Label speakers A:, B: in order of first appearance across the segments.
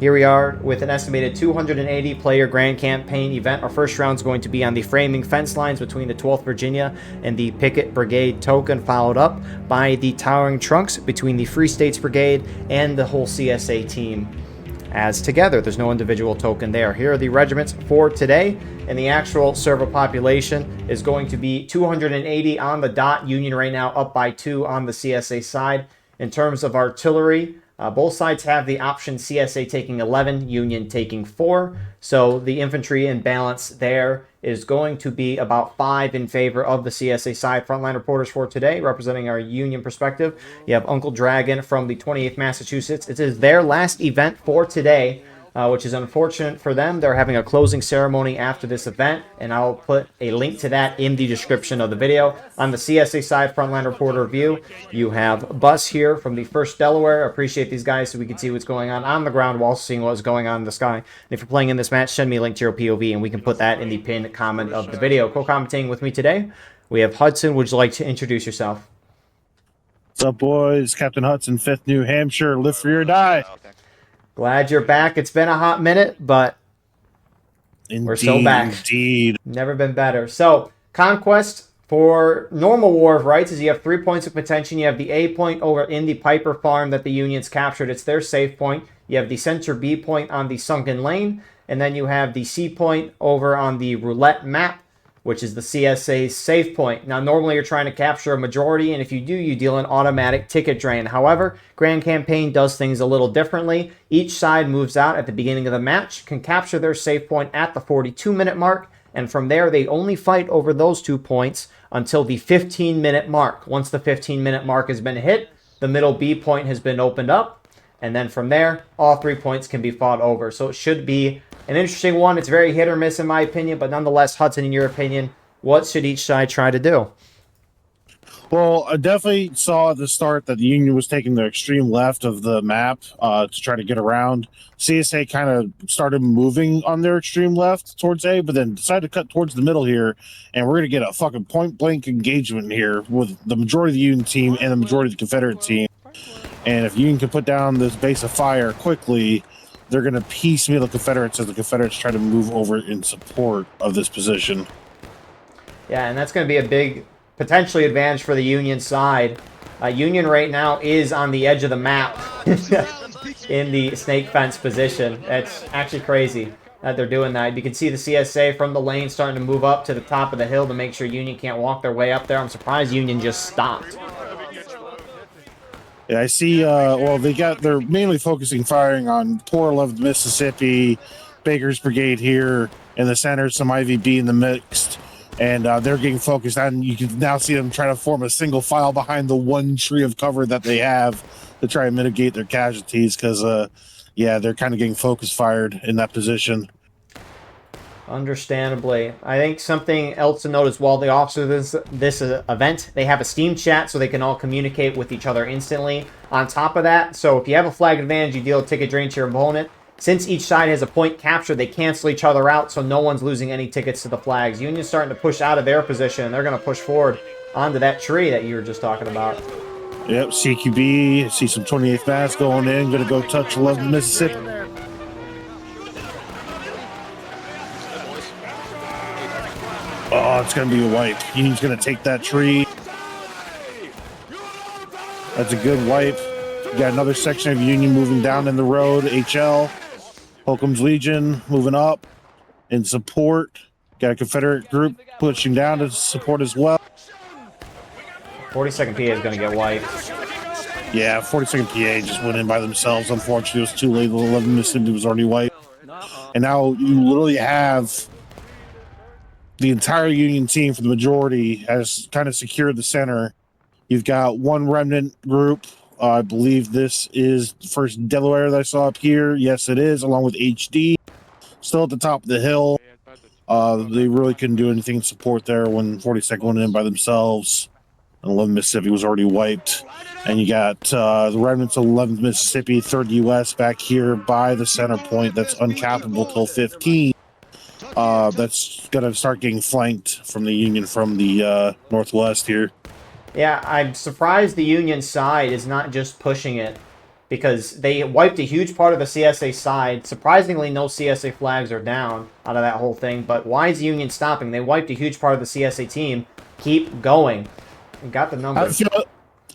A: Here we are with an estimated 280 player grand campaign event. Our first round is going to be on the framing fence lines between the 12th Virginia and the Picket Brigade token, followed up by the towering trunks between the Free States Brigade and the whole CSA team as together. There's no individual token there. Here are the regiments for today, and the actual server population is going to be 280 on the dot. Union right now up by 2 on the CSA side. In terms of artillery, both sides have the option CSA taking 11, Union taking 4. So the infantry in balance there is going to be about 5 in favor of the CSA side. Frontline reporters for today, representing our Union perspective. You have Uncle Dragon from the 28th Massachusetts. It is their last event for today, which is unfortunate for them. They're having a closing ceremony after this event, and I'll put a link to that in the description of the video. On the CSA side, Frontline Reporter view, you have Bus here from the 1st Delaware. Appreciate these guys so we can see what's going on the ground while seeing what's going on in the sky. And if you're playing in this match, send me a link to your POV, and we can put that in the pinned comment of the video. Co-commentating with me today, we have Hudson. Would you like to introduce yourself?
B: What's up, boys? Captain Hudson, 5th New Hampshire. Live free or die.
A: Glad you're back. It's been a hot minute, but we're still back.
B: Indeed.
A: Never been better. So, conquest for normal War of Rights is you have 3 points of contention. You have the A point over in the Piper Farm that the Union's captured. It's their safe point. You have the center B point on the Sunken Lane. And then you have the C point over on the Roulette map, which is the CSA's safe point. Now, normally you're trying to capture a majority, and if you do, you deal an automatic ticket drain. However, Grand Campaign does things a little differently. Each side moves out at the beginning of the match, can capture their safe point at the 42-minute mark, and from there, they only fight over those 2 points until the 15-minute mark. Once the 15-minute mark has been hit, the middle B point has been opened up, and then from there, all 3 points can be fought over. So it should be an interesting one. It's very hit or miss in my opinion, but nonetheless, Hudson, in your opinion, what should each side try to do?
B: Well, I definitely saw at the start that the Union was taking the extreme left of the map to try to get around. CSA kind of started moving on their extreme left towards A, but then decided to cut towards the middle here, and we're going to get a fucking point-blank engagement here with the majority of the Union team and the majority of the Confederate team. And if Union can put down this base of fire quickly, they're going to piecemeal the Confederates as the Confederates try to move over in support of this position.
A: Yeah, and that's going to be a big, potentially advantage for the Union side. Union right now is on the edge of the map in the snake fence position. It's actually crazy that they're doing that. You can see the CSA from the lane starting to move up to the top of the hill to make sure Union can't walk their way up there. I'm surprised Union just stopped.
B: Yeah, I see. Well, they're mainly focusing firing on poor 11th Mississippi, Baker's Brigade here in the center, some IVB in the mixed, and they're getting focused on. You can now see them try to form a single file behind the one tree of cover that they have to try and mitigate their casualties because, yeah, they're kind of getting focus fired in that position.
A: Understandably. I think something else to note as well, the officers of this event, they have a Steam chat so they can all communicate with each other instantly. On top of that, so if you have a flag advantage, you deal a ticket drain to your opponent. Since each side has a point capture, they cancel each other out, so no one's losing any tickets to the flags. Union's starting to push out of their position, and they're going to push forward onto that tree that you were just talking about.
B: Yep, CQB, see some 28th Mass going in, going to go touch 11th Mississippi. Oh, it's going to be a wipe. Union's going to take that tree. That's a good wipe. You got another section of Union moving down in the road. HL. Holcomb's Legion moving up in support. Got a Confederate group pushing down to support as well.
A: 42nd PA is going to get wiped.
B: Yeah, 42nd PA just went in by themselves. Unfortunately, it was too late. The 11th Mississippi was already wiped. And now you literally have the entire Union team for the majority has kind of secured the center. You've got one remnant group. I believe this is the 1st Delaware that I saw up here. Yes, it is, along with HD. Still at the top of the hill. They really couldn't do anything in support there when 42nd went in by themselves. And 11th Mississippi was already wiped. And you got the remnants of 11th Mississippi, 3rd U.S. back here by the center point that's uncappable till 15. That's going to start getting flanked from the Union from the northwest here.
A: Yeah, I'm surprised the Union side is not just pushing it because they wiped a huge part of the CSA side. Surprisingly, no CSA flags are down out of that whole thing. But why is Union stopping? They wiped a huge part of the CSA team. Keep going. We got the numbers.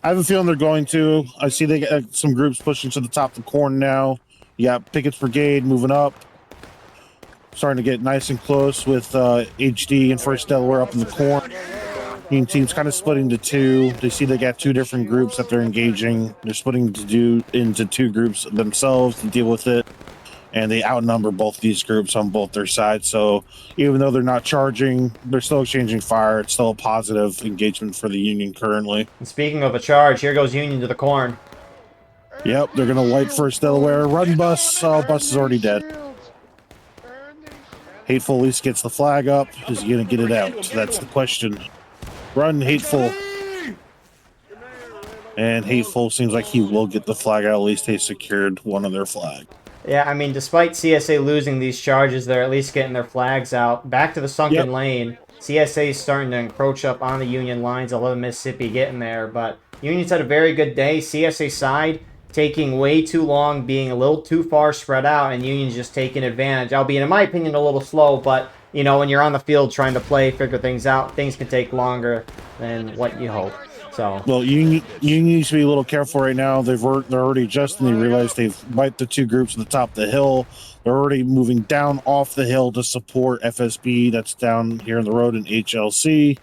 B: I have a feeling they're going to. I see they got some groups pushing to the top of the corn now. You got Pickett's Brigade moving up. Starting to get nice and close with HD and First Delaware up in the corn. Union team's kind of splitting to two. They see they got two different groups that they're engaging. They're splitting into two groups themselves to deal with it. And they outnumber both these groups on both their sides. So even though they're not charging, they're still exchanging fire. It's still a positive engagement for the Union currently.
A: And speaking of a charge, here goes Union to the corn.
B: Yep, they're going to wipe First Delaware. Run bus. Oh, bus is already dead. Hateful at least gets the flag up. Is he going to get it out? That's the question. Run, Hateful. And Hateful seems like he will get the flag out. At least they secured one of their flags.
A: Yeah, I mean, despite CSA losing these charges, they're at least getting their flags out. Back to the sunken lane. CSA is starting to encroach up on the Union lines. 11 Mississippi getting there, but Union's had a very good day. CSA side taking way too long, being a little too far spread out, and Union's just taking advantage. Albeit, in my opinion, a little slow, but, you know, when you're on the field trying to play, figure things out, things can take longer than what you hope. So,
B: well, you need to be a little careful right now. They're already adjusting. They realize they've wiped the two groups at the top of the hill. They're already moving down off the hill to support FSB that's down here in the road in HLC.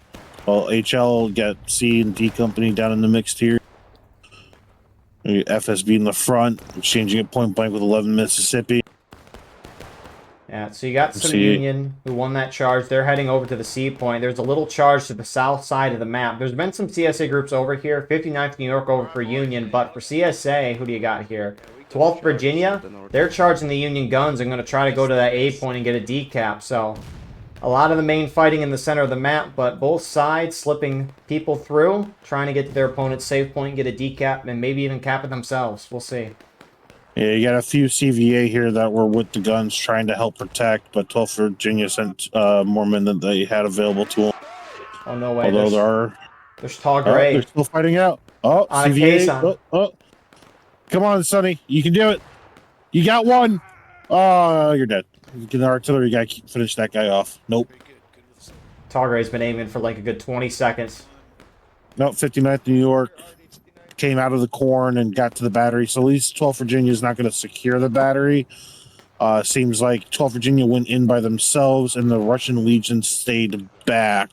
B: Well, HL got C and D company down in the mixed here. FSB in the front, exchanging it point blank with 11 Mississippi.
A: yeah, so you got some Union who won that charge. They're heading over to the C point. There's a little charge to the south side of the map. There's been some CSA groups over here. 59th New York over for Union, but for CSA, who do you got here? 12th Virginia, they're charging the Union guns. I'm going to try to go to that A point and get a decap. So a lot of the main fighting in the center of the map, but both sides slipping people through, trying to get to their opponent's save point, get a decap, and maybe even cap it themselves. We'll see.
B: Yeah, you got a few CVA here that were with the guns trying to help protect, but 12th Virginia sent more men than they had available to them.
A: Oh, no way.
B: Although
A: there's tall gray.
B: they're still fighting out. Oh,
A: on
B: CVA. Oh. Come on, Sonny. You can do it. You got one. Oh, you're dead. You get an artillery guy, finish that guy off. Nope.
A: Tall gray's been aiming for like a good 20 seconds.
B: Nope, 59th New York came out of the corn and got to the battery. So at least 12th Virginia is not going to secure the battery. Seems like 12th Virginia went in by themselves and the Russian Legion stayed back.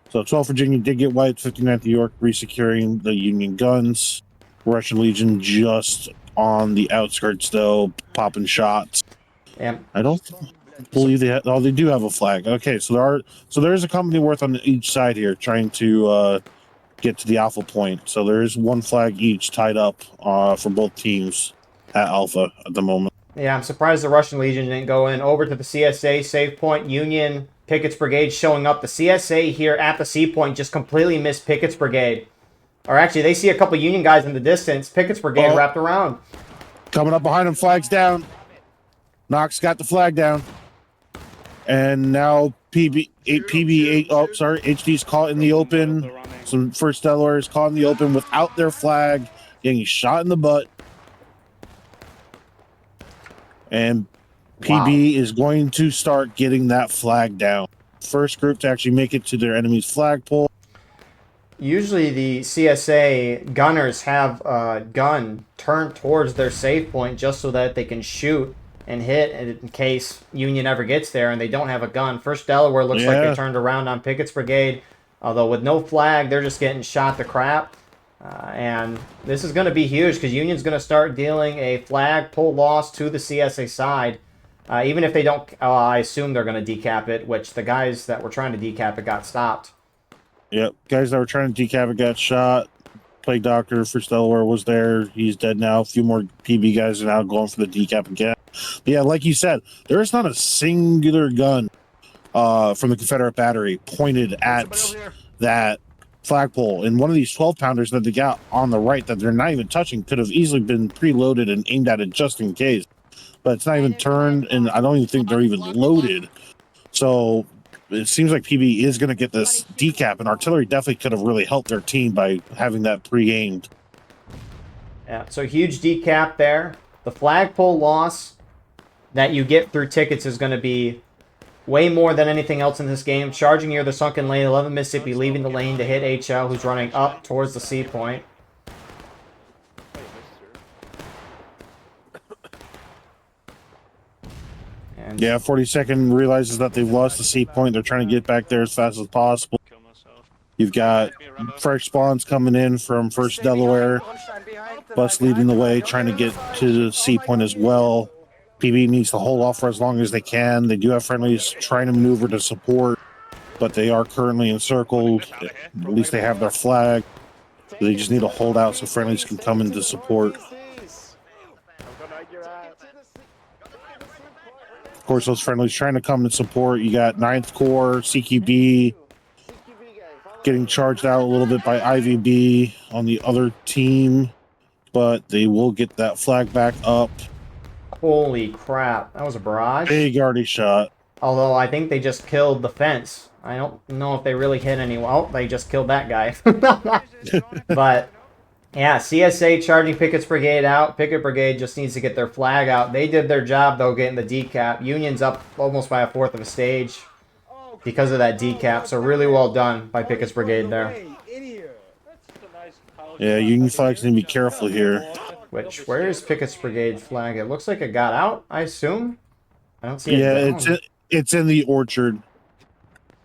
B: So 12th Virginia did get wiped. 59th New York resecuring the Union guns. Russian Legion just on the outskirts though, popping shots.
A: Yeah.
B: I don't believe they they do have a flag. Okay, so there's a company worth on each side here trying to get to the Alpha point. So there's one flag each tied up for both teams at Alpha at the moment.
A: Yeah, I'm surprised the Russian Legion didn't go in. Over to the CSA save point. Union Pickett's Brigade showing up. The CSA here at the C point just completely missed Pickett's Brigade. Or actually, they see a couple Union guys in the distance. Pickett's Brigade wrapped around.
B: Coming up behind them, flags down. Knox got the flag down. And now HD's caught in the open. Some First Delaware is caught in the open without their flag, getting shot in the butt. And PB is going to start getting that flag down. First group to actually make it to their enemy's flagpole.
A: Usually the CSA gunners have a gun turned towards their save point just so that they can shoot and hit in case Union ever gets there and they don't have a gun. First Delaware looks like they turned around on Pickett's Brigade. Although with no flag, they're just getting shot to crap. And this is going to be huge because Union's going to start dealing a flag pull loss to the CSA side. Even if they don't, I assume they're going to decap it, which the guys that were trying to decap it got stopped.
B: Yep, guys that were trying to decap it got shot. Plague Doctor, First Delaware was there. He's dead now. A few more PB guys are now going for the decap again. But yeah, like you said, there is not a singular gun from the Confederate battery pointed at that flagpole. And one of these 12-pounders that they got on the right that they're not even touching could have easily been preloaded and aimed at it just in case. But it's not even turned, and I don't even think they're even loaded. So it seems like PB is going to get this decap, and artillery definitely could have really helped their team by having that pre-aimed.
A: Yeah, so huge decap there. The flagpole loss that you get through tickets is going to be way more than anything else in this game. Charging near the sunken lane, 11 Mississippi leaving the lane to hit HL, who's running up towards the C point. And
B: Yeah, 42nd realizes that they've lost the C point. They're trying to get back there as fast as possible. You've got fresh spawns coming in from First Delaware. Bus leading the way, trying to get to the C point as well. PB needs to hold off for as long as they can. They do have friendlies trying to maneuver to support, but they are currently encircled. At least they have their flag. They just need to hold out so friendlies can come into support. Of course, those friendlies trying to come and support. You got 9th Corps, CQB getting charged out a little bit by IVB on the other team, but they will get that flag back up.
A: holy crap, that was a barrage.
B: Big arty shot.
A: Although I think they just killed the fence. I don't know if they really hit anyone. Oh, they just killed that guy. But yeah, CSA charging Pickett's Brigade out. Pickett Brigade just needs to get their flag out. They did their job, though, getting the decap. Union's up almost by a fourth of a stage because of that decap. So really well done by Pickett's Brigade there.
B: Yeah, Union flags need to be careful here.
A: Where is Pickett's Brigade flag? It looks like it got out, I assume. I don't see it.
B: Yeah, it's in the orchard.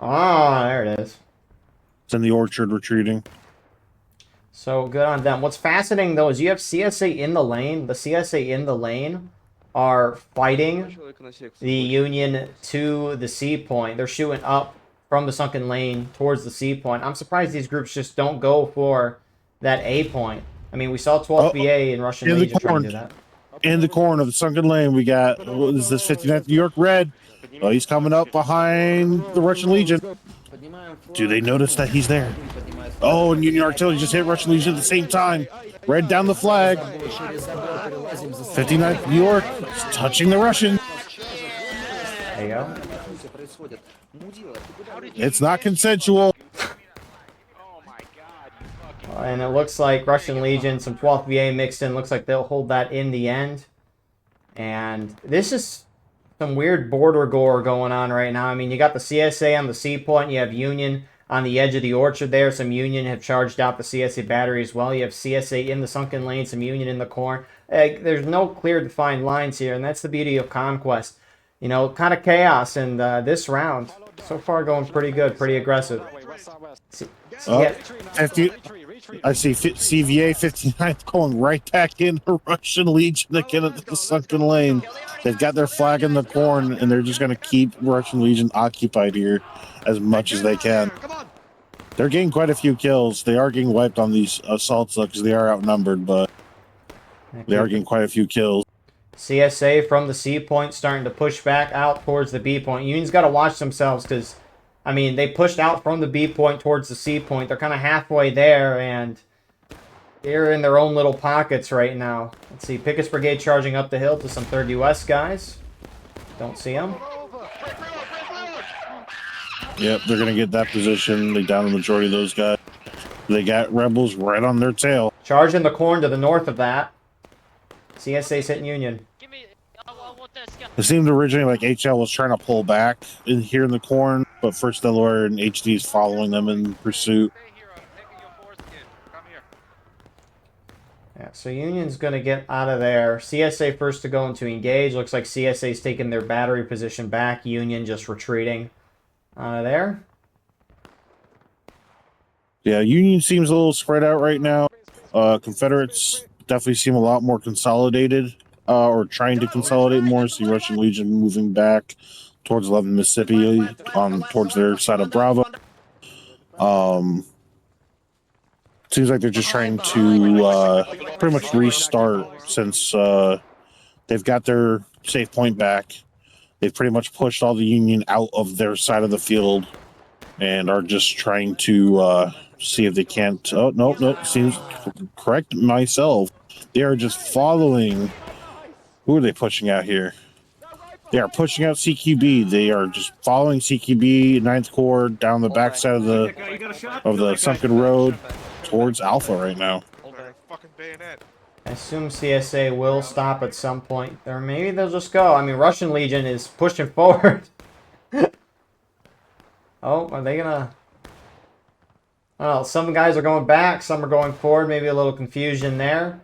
A: Ah, there it is.
B: It's in the orchard retreating.
A: So good on them. What's fascinating, though, is you have CSA in the lane. The CSA in the lane are fighting the Union to the C point. They're shooting up from the sunken lane towards the C point. I'm surprised these groups just don't go for that A point. I mean, we saw 12th BA and Russian Legion trying to do that.
B: In the corner of the sunken lane, we got, what is this, 59th New York Red. Oh, he's coming up behind the Russian Legion. Do they notice that he's there? Oh, and Union Artillery just hit Russian Legion at the same time. Red down the flag. 59th New York is touching the Russian.
A: There you go.
B: It's not consensual.
A: And it looks like Russian Legion, some 12th VA mixed in. Looks like they'll hold that in the end. And this is some weird border gore going on right now. I mean, you got the CSA on the C point. You have Union on the edge of the orchard there. Some Union have charged out the CSA battery as well. You have CSA in the sunken lane, some Union in the corner. There's no clear defined lines here, and that's the beauty of Conquest. You know, kind of chaos in this round. So far going pretty good, pretty aggressive.
B: Oh, 50, I see CVA 59th going right back into Russian Legion again at the sunken lane. They've got their flag in the corn, and they're just going to keep Russian Legion occupied here as much as they can. They're getting quite a few kills. They are getting wiped on these assaults because they are outnumbered, but they are getting quite a few kills.
A: CSA from the C point starting to push back out towards the B point. Union's got to watch themselves because, I mean, they pushed out from the B point towards the C point. They're kind of halfway there, and they're in their own little pockets right now. Let's see, Pickett's Brigade charging up the hill to some 3rd US guys. Don't see them.
B: Yep, they're going to get that position. They down the majority of those guys. They got rebels right on their tail.
A: Charging the corn to the north of that. CSA's hitting Union.
B: It seemed originally like HL was trying to pull back in here in the corn, but First Delaware and HD is following them in pursuit.
A: Yeah, so Union's going to get out of there. CSA first to go into engage. Looks like CSA's taking their battery position back. Union just retreating out of there.
B: Yeah, Union seems a little spread out right now. Confederates definitely seem a lot more consolidated, or trying to consolidate more. See Russian Legion moving back towards 11 Mississippi, towards their side of Bravo. Seems like they're just trying to pretty much restart since they've got their safe point back. They've pretty much pushed all the Union out of their side of the field and are just trying to see if they can't. Oh, no, seems correct myself. They are just following. Who are they pushing out here? They are pushing out CQB. They are just following CQB, 9th Corps, down the backside of the sunken road towards Alpha right now.
C: Fucking bayonet.
A: I assume CSA will stop at some point. Or maybe they'll just go. I mean, Russian Legion is pushing forward. Oh, are they gonna... Oh, some guys are going back, some are going forward. Maybe a little confusion there.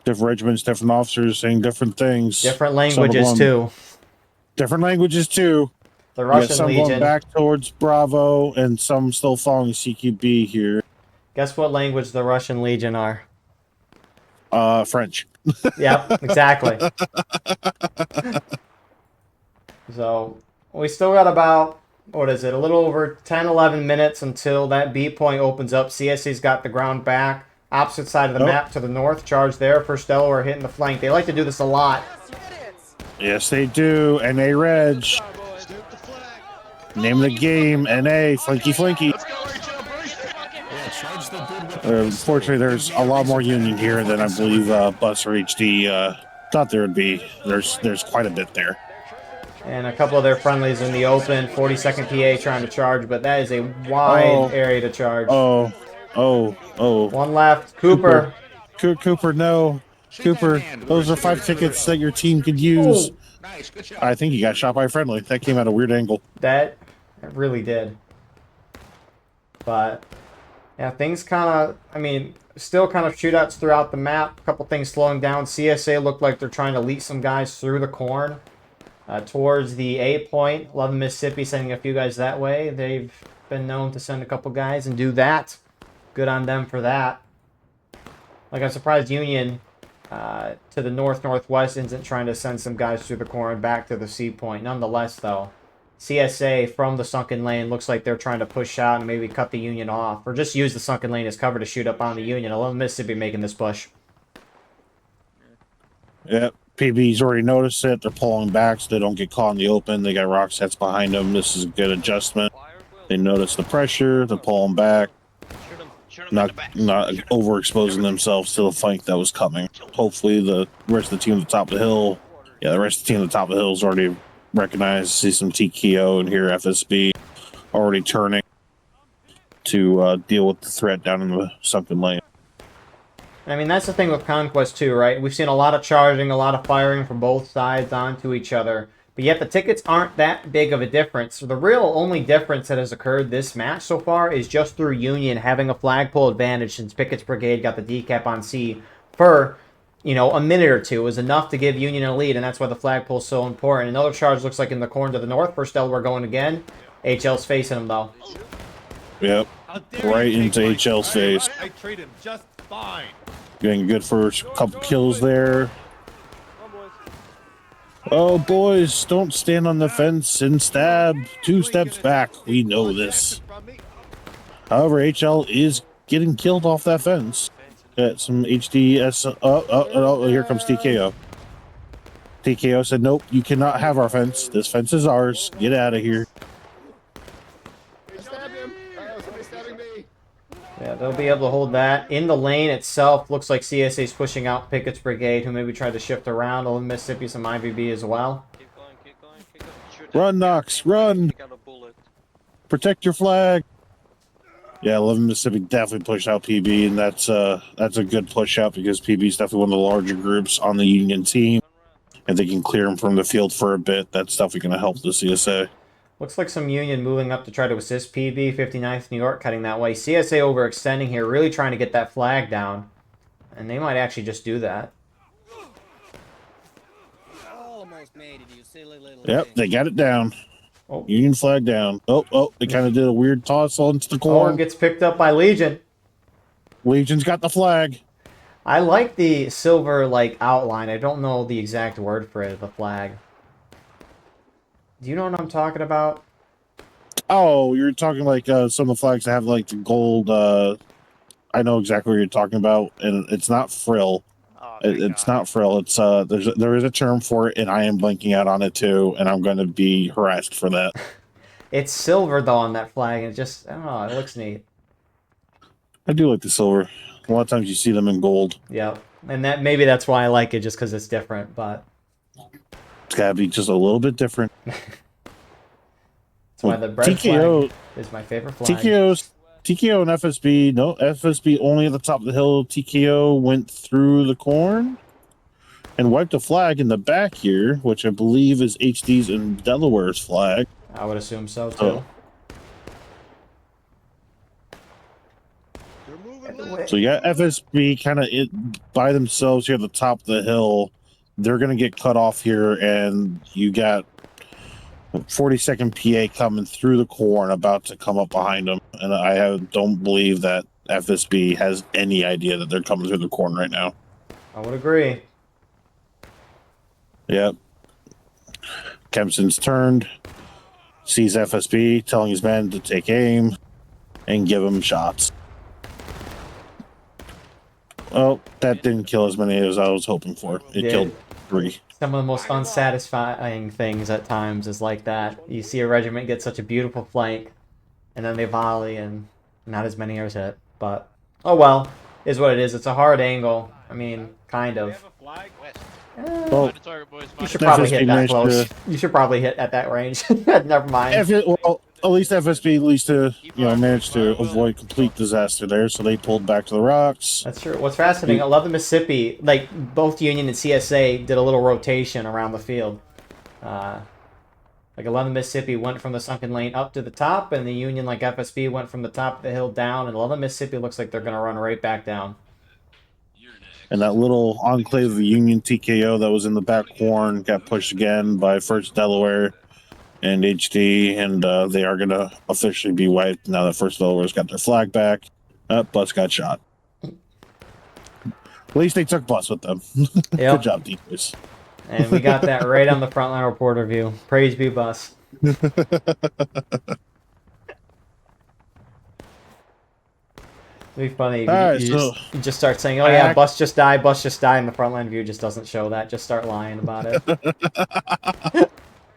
B: Different regiments, different officers saying different things.
A: Different languages, too.
B: Different languages, too.
A: The Russian
B: some
A: Legion.
B: going back towards Bravo, and some still following CQB here.
A: Guess what language the Russian Legion are?
B: French.
A: Yep, exactly. So, we still got about, what is it, a little over 10, 11 minutes until that B point opens up. CSA's got the ground back. Opposite side of the map to the north. Charge there. First Delaware hitting the flank. They like to do this a lot.
B: Yes, they do. NA Reg. Name of the game, NA, Flanky Flanky. Unfortunately, there's a lot more Union here than I believe Bus or HD thought there would be. There's quite a bit there.
A: And a couple of their friendlies in the open. 42nd PA trying to charge, but that is a wide area to charge.
B: Oh.
A: One left. Cooper.
B: Cooper, no. Cooper, those are 5 tickets that your team could use.
C: Nice, good job.
B: I think he got shot by a friendly. That came at a weird angle.
A: That really did. But, yeah, things kind of, I mean, still kind of shootouts throughout the map. A couple things slowing down. CSA looked like they're trying to lead some guys through the corn towards the A point. 11 Mississippi sending a few guys that way. They've been known to send a couple guys and do that. Good on them for that. Like, I'm surprised Union to the north-northwest isn't trying to send some guys through the corn back to the C point. Nonetheless, though, CSA from the sunken lane looks like they're trying to push out and maybe cut the Union off, or just use the sunken lane as cover to shoot up on the Union. 11 Mississippi making this push.
B: Yep, PB's already noticed it. They're pulling back so they don't get caught in the open. They got rock sets behind them. This is a good adjustment. They notice the pressure. They're pulling back. Not overexposing themselves to the flank that was coming. Hopefully the rest of the team at the top of the hill, the rest of the team at the top of the hill is already recognized. See some TKO and here FSB already turning to deal with the threat down in the sunken lane.
A: I mean, that's the thing with Conquest too, right? We've seen a lot of charging, a lot of firing from both sides onto each other. But yet the tickets aren't that big of a difference. So the real only difference that has occurred this match so far is just through Union having a flagpole advantage since Pickett's brigade got the decap on C for, you know, a minute or two. It was enough to give Union a lead, and that's why the flagpole is so important. Another charge looks like in the corner to the north. First Delaware going again. HL's facing him, though.
B: Yep, right into HL's face.
D: I treat him just fine.
B: Getting a good first couple kills there. Oh, boys, don't stand on the fence and stab 2 steps back. We know this. However, HL is getting killed off that fence. Got some HDS. Oh, here comes TKO. TKO said, nope, you cannot have our fence. This fence is ours. Get out of here.
A: Yeah, they'll be able to hold that. In the lane itself, looks like CSA's pushing out Pickett's brigade, who maybe tried to shift around. Old Mississippi, some IVB as well.
C: Keep going. Shoot
B: Run, Knox, run.
C: Got a bullet.
B: Protect your flag. Yeah, 11 Mississippi definitely pushed out PB, and that's a good push out because PB is definitely one of the larger groups on the Union team. If they can clear them from the field for a bit, that's definitely going to help the CSA.
A: Looks like some Union moving up to try to assist PB. 59th New York cutting that way. CSA overextending here, really trying to get that flag down. And they might actually just do that.
E: Almost made it, you silly little
B: Yep,
E: thing.
B: they got it down.
A: Oh.
B: Union flag down. Oh, they kind of did a weird toss onto the
A: Corn
B: corn.
A: gets picked up by Legion.
B: Legion's got the flag.
A: I like the silver, like, outline. I don't know the exact word for it, the flag. Do you know what I'm talking about?
B: Oh, you're talking like some of the flags that have like the gold. I know exactly what you're talking about, and it's not frill. It's not frill. It's there is a term for it, and I am blanking out on it too, and I'm going to be harassed for that.
A: It's silver, though, on that flag, and it just, I don't know, it looks neat.
B: I do like the silver. A lot of times you see them in gold.
A: Yep. And that maybe that's why I like it, just because it's different, but...
B: It's got to be just a little bit different.
A: That's why the bread flag is my favorite flag.
B: TKO and FSB. No, FSB only at the top of the hill. TKO went through the corn and wiped a flag in the back here, which I believe is HD's and Delaware's flag.
A: I would assume so, too.
B: Oh. So you got FSB kind of by themselves here at the top of the hill. They're going to get cut off here, and you got 42nd PA coming through the corn, about to come up behind them. And don't believe that FSB has any idea that they're coming through the corn right now.
A: I would agree.
B: Yep. Kempson's turned, sees FSB, telling his men to take aim and give him shots. Oh, that didn't kill as many as I was hoping for. It killed 3.
A: Some of the most unsatisfying things at times is like that. You see a regiment get such a beautiful flank, and then they volley, and not as many are hit. But, oh well, is what it is. It's a hard angle. I mean, kind of.
B: Well,
A: You should probably hit that close. You should probably hit at that range. Never mind.
B: Well, at least FSB managed to avoid complete disaster there, so they pulled back to the rocks.
A: That's true. What's fascinating, 11 Mississippi, like both Union and CSA did a little rotation around the field. Like 11 Mississippi went from the sunken lane up to the top, and the Union, like FSB, went from the top of the hill down, and 11 Mississippi looks like they're going to run right back down.
B: And that little enclave of the Union TKO that was in the back corn got pushed again by 1st Delaware and HD, and they are going to officially be wiped now that 1st Delaware's got their flag back. Bus got shot. At least they took Bus with them.
A: Yep.
B: Good job, decoys.
A: And we got that right on the Frontline Reporter view. Praise be Bus. It'd be funny if you just start saying, oh yeah, Bus just died, and the Frontline view just doesn't show that. Just start lying about it.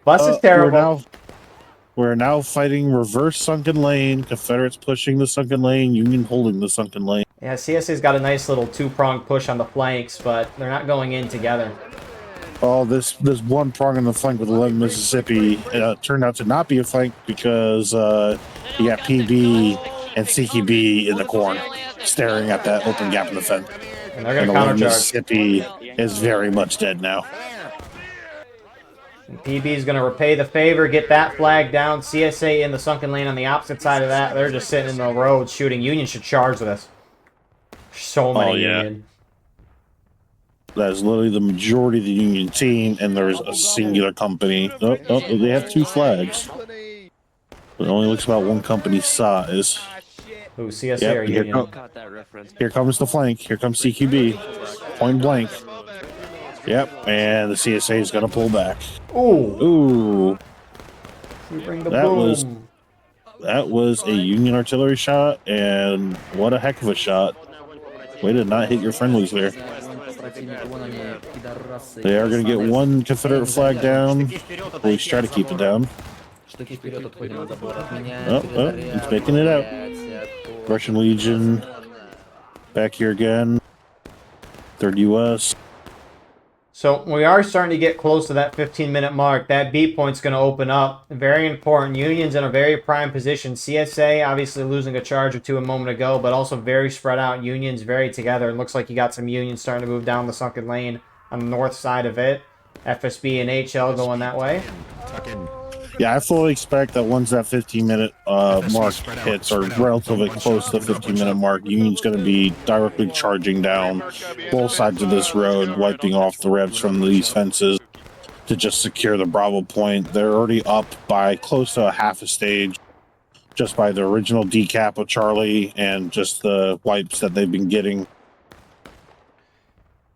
A: Bus is terrible.
B: We're now fighting reverse sunken lane. Confederates pushing the sunken lane. Union holding the sunken lane.
A: Yeah, CSA's got a nice little 2-pronged push on the flanks, but they're not going in together.
B: Oh, this one prong in the flank with 11 Mississippi turned out to not be a flank because you got PB and CQB in the corn staring at that open gap in the fence.
A: And they're going to countercharge.
B: Mississippi is very much dead now.
A: And PB is going to repay the favor, get that flag down. CSA in the sunken lane on the opposite side of that. They're just sitting in the road shooting. Union should charge this. So many Union.
B: That is literally the majority of the Union team, and there's a singular company. Oh, they have 2 flags. But it only looks about 1 company's size.
A: Ooh, CSA or Union?
B: Here comes the flank. Here comes CQB. Point blank. Yep, and the CSA is going to pull back.
A: Ooh.
B: That was a Union artillery shot, and what a heck of a shot. Way to not hit your friendlies there. They are going to get 1 Confederate flag down. At least try to keep it down. He's making it out. Russian Legion back here again. 3rd U.S.
A: So we are starting to get close to that 15-minute mark. That beat point's going to open up. Very important. Union's in a very prime position. CSA obviously losing a charge or 2 a moment ago, but also very spread out. Union's very together. It looks like you got some Unions starting to move down the sunken lane on the north side of it. FSB and HL going that way.
B: Yeah, I fully expect that once that 15-minute mark hits, or relatively close to the 15-minute mark, Union's going to be directly charging down both sides of this road, wiping off the Revs from these fences to just secure the Bravo point. They're already up by close to a half a stage, just by the original decap of Charlie and just the wipes that they've been getting.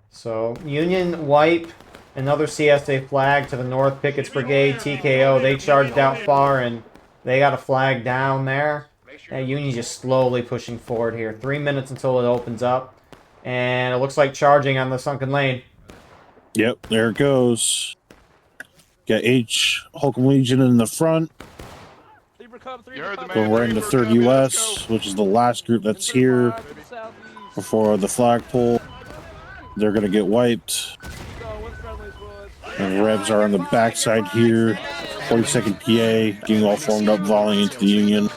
A: So, Union wipe. Another CSA flag to the north. Pickett's Brigade, TKO. They charged out far, and they got a flag down there. Union's just slowly pushing forward here. 3 minutes until it opens up. And it looks like charging on the sunken lane.
B: Yep, there it goes. Got Holcomb Legion in the front. Going right into 3rd U.S., which is the last group that's here before the flagpole. They're going to get wiped. And Revs are on the backside here. 42nd PA getting all formed up, volleying into the Union.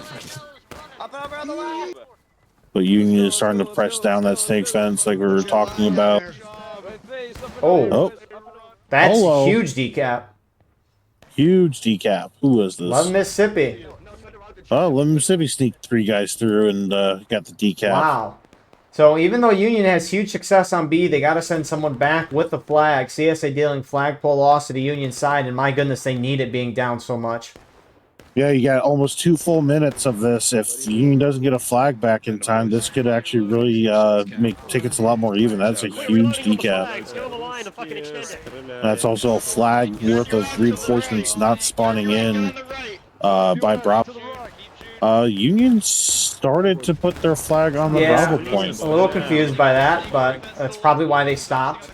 B: But Union is starting to press down that snake fence like we were talking about.
A: Oh,
B: Oh,
A: that's
B: hello.
A: huge decap.
B: Huge decap. Who was
A: Love
B: this?
A: Mississippi.
B: Oh, Mississippi sneaked 3 guys through and got the decap.
A: Wow. So even though Union has huge success on B, they got to send someone back with the flag. CSA dealing flagpole loss to the Union side, and my goodness, they need it being down so much.
B: Yeah, you got almost 2 full minutes of this. If Union doesn't get a flag back in time, this could actually really make tickets a lot more even. That's a huge decap. That's also a flag worth of reinforcements not spawning in by Bravo. Union started to put their flag on the Bravo point.
A: A little confused by that, but that's probably why they stopped.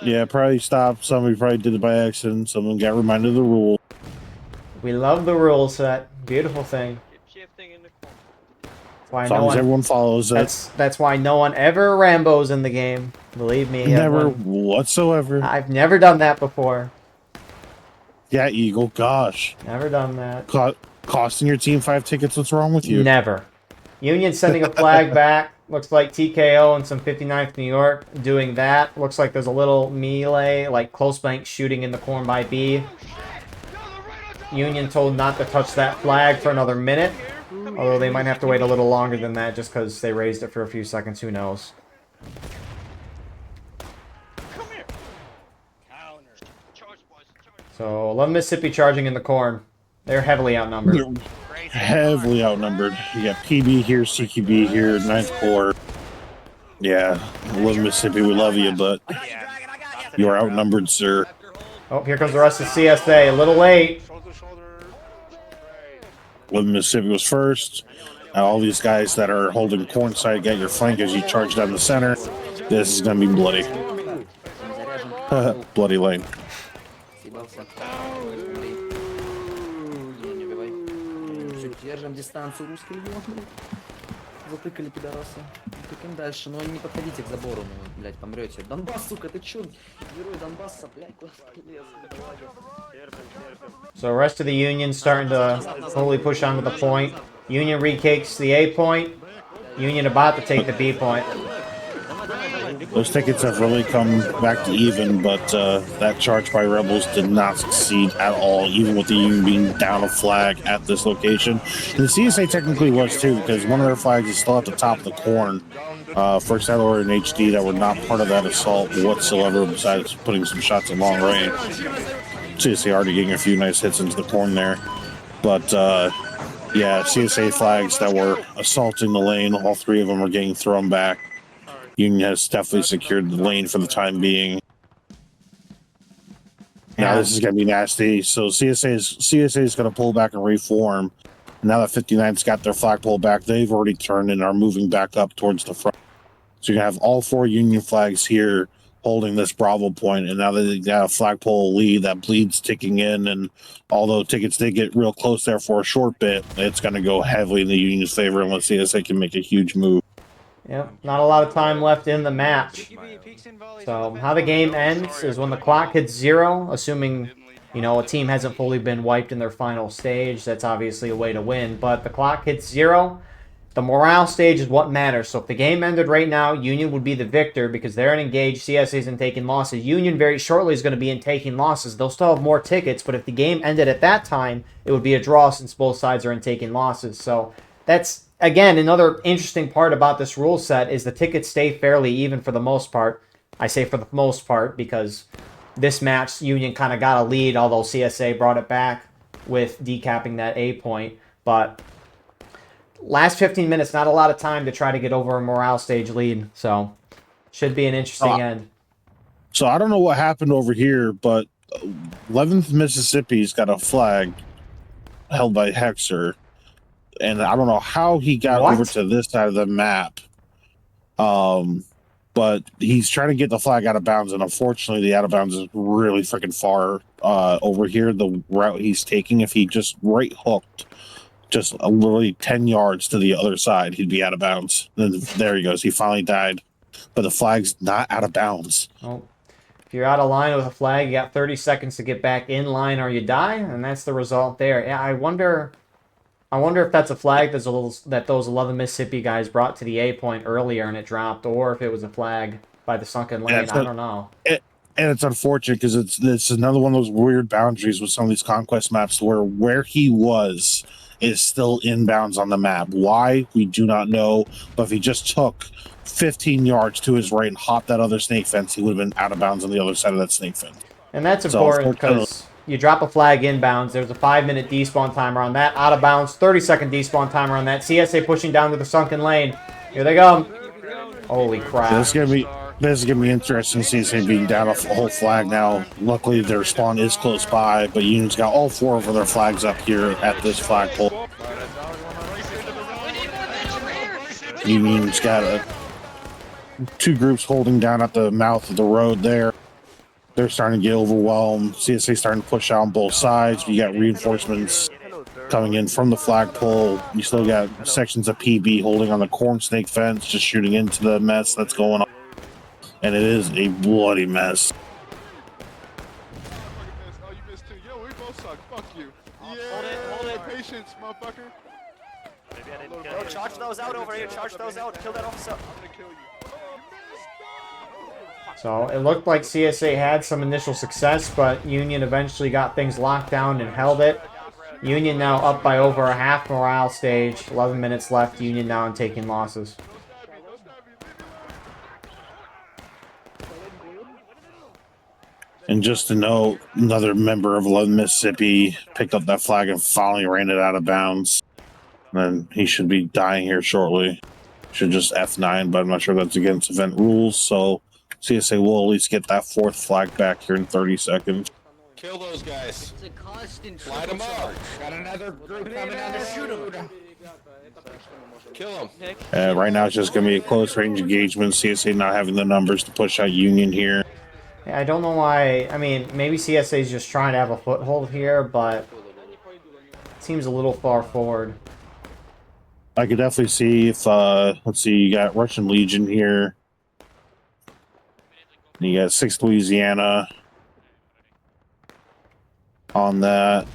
B: Yeah, probably stopped. Somebody probably did it by accident. Someone got reminded of the rule.
A: We love the rule set. Beautiful thing. Why
B: As long as everyone follows it.
A: That's why no one ever Rambos in the game. Believe me.
B: Never whatsoever.
A: I've never done that before.
B: Yeah, Eagle. Gosh.
A: Never done that.
B: Costing your team 5 tickets. What's wrong with you?
A: Never. Union sending a flag back. Looks like TKO and some 59th New York doing that. Looks like there's a little melee, like close blank shooting in the corn by B. Union told not to touch that flag for another minute. Although they might have to wait a little longer than that just because they raised it for a few seconds. Who knows? So, 11 Mississippi charging in the corn. They're heavily outnumbered.
B: Heavily outnumbered. You got PB here, CQB here, 9th Corps. Yeah, 11 Mississippi, we love you, but you are outnumbered, sir.
A: Oh, here comes the rest of CSA. A little late.
B: 11 Mississippi was first. Now all these guys that are holding corn side, get your flank as you charge down the center. This is going to be bloody. Bloody lane.
F: Держим дистанцию, русский легион, блядь. Затыкали пидорасы. Тыкаем дальше, но не подходите к забору, ну, блядь, помрете. Донбасс, сука, ты чё? Герой Донбасса, блядь, куда ты лез?
A: So the rest of the Union starting to slowly push onto the point. Union retakes the A point. Union about to take the B point.
B: Those tickets have really come back to even, but that charge by Rebels did not succeed at all, even with the Union being down a flag at this location. And the CSA technically was too, because one of their flags is still at the top of the corn. First Saddler and HD that were not part of that assault whatsoever, besides putting some shots at long range. CSA already getting a few nice hits into the corn there. But yeah, CSA flags that were assaulting the lane, all 3 of them are getting thrown back. Union has definitely secured the lane for the time being. Now this is going to be nasty. So CSA is going to pull back and reform. Now that 59's got their flagpole back, they've already turned and are moving back up towards the front. So you're going to have all 4 Union flags here holding this Bravo point, and now they got a flagpole lead, that bleed's ticking in, and although tickets did get real close there for a short bit, it's going to go heavily in the Union's favor unless CSA can make a huge move.
A: Yep, not a lot of time left in the match. So how the game ends is when the clock hits 0, assuming, you know, a team hasn't fully been wiped in their final stage. That's obviously a way to win. But the clock hits 0. The morale stage is what matters. So if the game ended right now, Union would be the victor because they're engaged. CSA isn't taking losses. Union very shortly is going to be in taking losses. They'll still have more tickets, but if the game ended at that time, it would be a draw since both sides are in taking losses. So that's, again, another interesting part about this rule set is the tickets stay fairly even for the most part. I say for the most part because this match, Union kind of got a lead, although CSA brought it back with decapping that A point. But last 15 minutes, not a lot of time to try to get over a morale stage lead. So should be an interesting end.
B: So I don't know what happened over here, but 11th Mississippi's got a flag held by Hexer. And I don't know how he got over to this side of the map. But he's trying to get the flag out of bounds, and unfortunately the out of bounds is really freaking far over here. The route he's taking, if he just right hooked just literally 10 yards to the other side, he'd be out of bounds. Then there he goes. He finally died. But the flag's not out of bounds.
A: Oh. If you're out of line with a flag, you got 30 seconds to get back in line or you die, and that's the result there. Yeah, I wonder I wonder if that's a flag that those 11 Mississippi guys brought to the A point earlier and it dropped, or if it was a flag by the sunken lane. I don't know.
B: And it's unfortunate because it's another one of those weird boundaries with some of these conquest maps where he was is still inbounds on the map. Why? We do not know. But if he just took 15 yards to his right and hopped that other snake fence, he would have been out of bounds on the other side of that snake fence.
A: And that's important because you drop a flag inbounds. There's a 5-minute despawn timer on that. Out of bounds, 30-second despawn timer on that. CSA pushing down to the sunken lane. Here they go. Holy crap.
B: This is gonna be interesting to see CSA being down a whole flag now. Luckily, their spawn is close by, but Union's got all 4 of their flags up here at this flagpole. Union's got 2 groups holding down at the mouth of the road there. They're starting to get overwhelmed. CSA starting to push out on both sides. You got reinforcements coming in from the flagpole. You still got sections of PB holding on the corn snake fence, just shooting into the mess that's going on. And it is a bloody mess.
G: Oh, you missed too. Yo, we both suck. Fuck you. Yeah, hold it. Patience, motherfucker.
H: Bro, charge those out over here. Charge those out. Kill that officer.
G: I'm gonna kill you.
A: So it looked like CSA had some initial success, but Union eventually got things locked down and held it. Union now up by over a half morale stage. 11 minutes left. Union now in taking losses.
B: And just to note, another member of 11 Mississippi picked up that flag and finally ran it out of bounds. And then he should be dying here shortly. Should just F9, but I'm not sure that's against event rules. So CSA will at least get that 4th flag back here in 30 seconds.
C: Kill those guys.
E: It's a constant
C: Light them up.
E: Got another group coming down to shoot them.
C: Kill them.
B: Right now it's just going to be a close range engagement. CSA not having the numbers to push out Union here.
A: Yeah, I don't know why. I mean, maybe CSA is just trying to have a foothold here, but it seems a little far forward.
B: I could definitely see if, let's see, you got Russian Legion here. You got 6th Louisiana on that.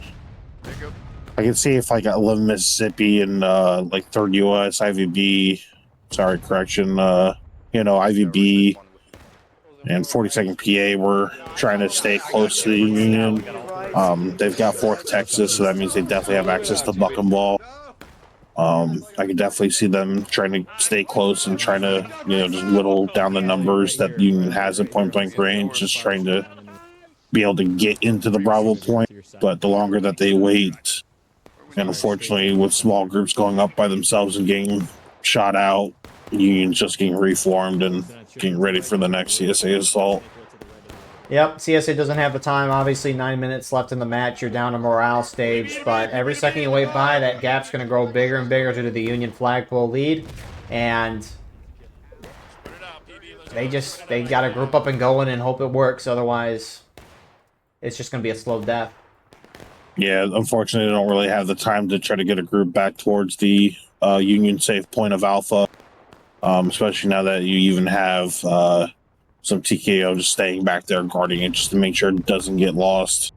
B: I can see if I got 11 Mississippi and like 3rd US, IVB, sorry, correction, IVB and 42nd PA were trying to stay close to the Union. They've got 4th Texas, so that means they definitely have access to buck and ball. I could definitely see them trying to stay close and trying to, just whittle down the numbers that Union has at point blank range, just trying to be able to get into the Bravo point. But the longer that they wait, and unfortunately with small groups going up by themselves and getting shot out, Union's just getting reformed and getting ready for the next CSA assault.
A: Yep, CSA doesn't have the time. Obviously, 9 minutes left in the match. You're down a morale stage, but every second you wait by, that gap's going to grow bigger and bigger due to the Union flagpole lead. And they got to group up and go in and hope it works. Otherwise, it's just going to be a slow death. Yeah,
B: unfortunately, they don't really have the time to try to get a group back towards the Union safe point of Alpha, especially now that you even have some TKO just staying back there guarding it just to make sure it doesn't get lost.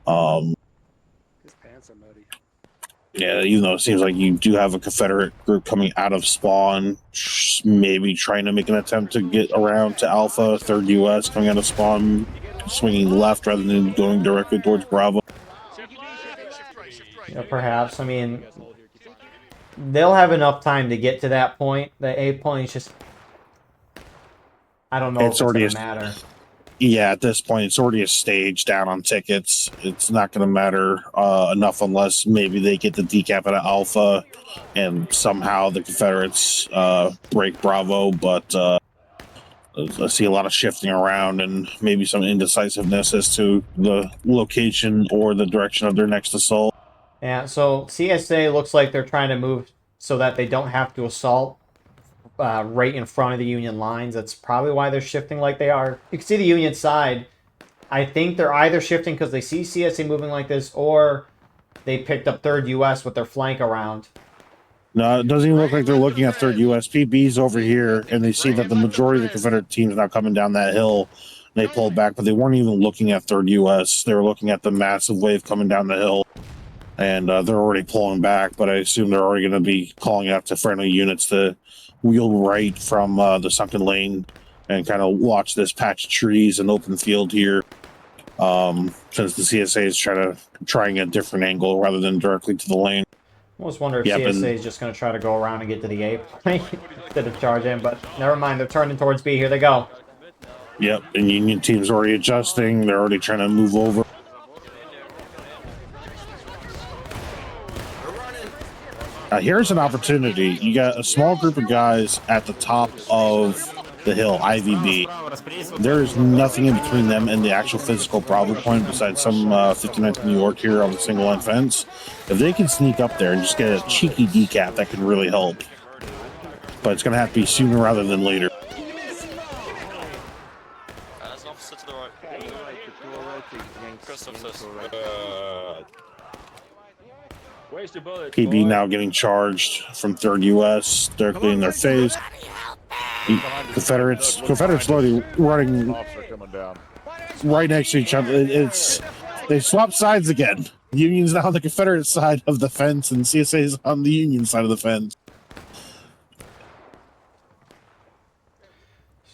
B: Yeah, even though it seems like you do have a Confederate group coming out of spawn, maybe trying to make an attempt to get around to Alpha, 3rd US coming out of spawn, swinging left rather than going directly towards Bravo.
A: Yeah, perhaps. I mean, they'll have enough time to get to that point. The A point is just, I don't know if it's going to matter.
B: Yeah, at this point, it's already a stage down on tickets. It's not going to matter enough unless maybe they get the decap at Alpha and somehow the Confederates break Bravo. But I see a lot of shifting around and maybe some indecisiveness as to the location or the direction of their next assault.
A: Yeah, so CSA looks like they're trying to move so that they don't have to assault right in front of the Union lines. That's probably why they're shifting like they are. You can see the Union side. I think they're either shifting because they see CSA moving like this, or they picked up 3rd US with their flank around.
B: No, it doesn't even look like they're looking at 3rd US. PB's over here, and they see that the majority of the Confederate team is now coming down that hill. They pulled back, but they weren't even looking at 3rd US. They were looking at the massive wave coming down the hill. and they're already pulling back, but I assume they're already going to be calling out to friendly units to wheel right from the sunken lane and kind of watch this patch of trees and open field here, since the CSA is trying a different angle rather than directly to the lane.
A: I almost wonder if
B: Yep,
A: CSA is just going to try to go around and get to the A point instead of charge in, but never mind. They're turning towards B. Here they go.
B: Yep, and Union team's already adjusting. They're already trying to move over. Here's an opportunity. You got a small group of guys at the top of the hill, IVB. There is nothing in between them and the actual physical Bravo point besides some 59th New York here on the single line fence. If they can sneak up there and just get a cheeky decap, that could really help. But it's going to have to be sooner rather than later.
H: There's an officer to the right.
C: Where's the bullet?
B: PB now getting charged from 3rd US directly in their face. Confederates already running right next to each other. They swap sides again. Union's now on the Confederate side of the fence, and CSA's on the Union side of the fence.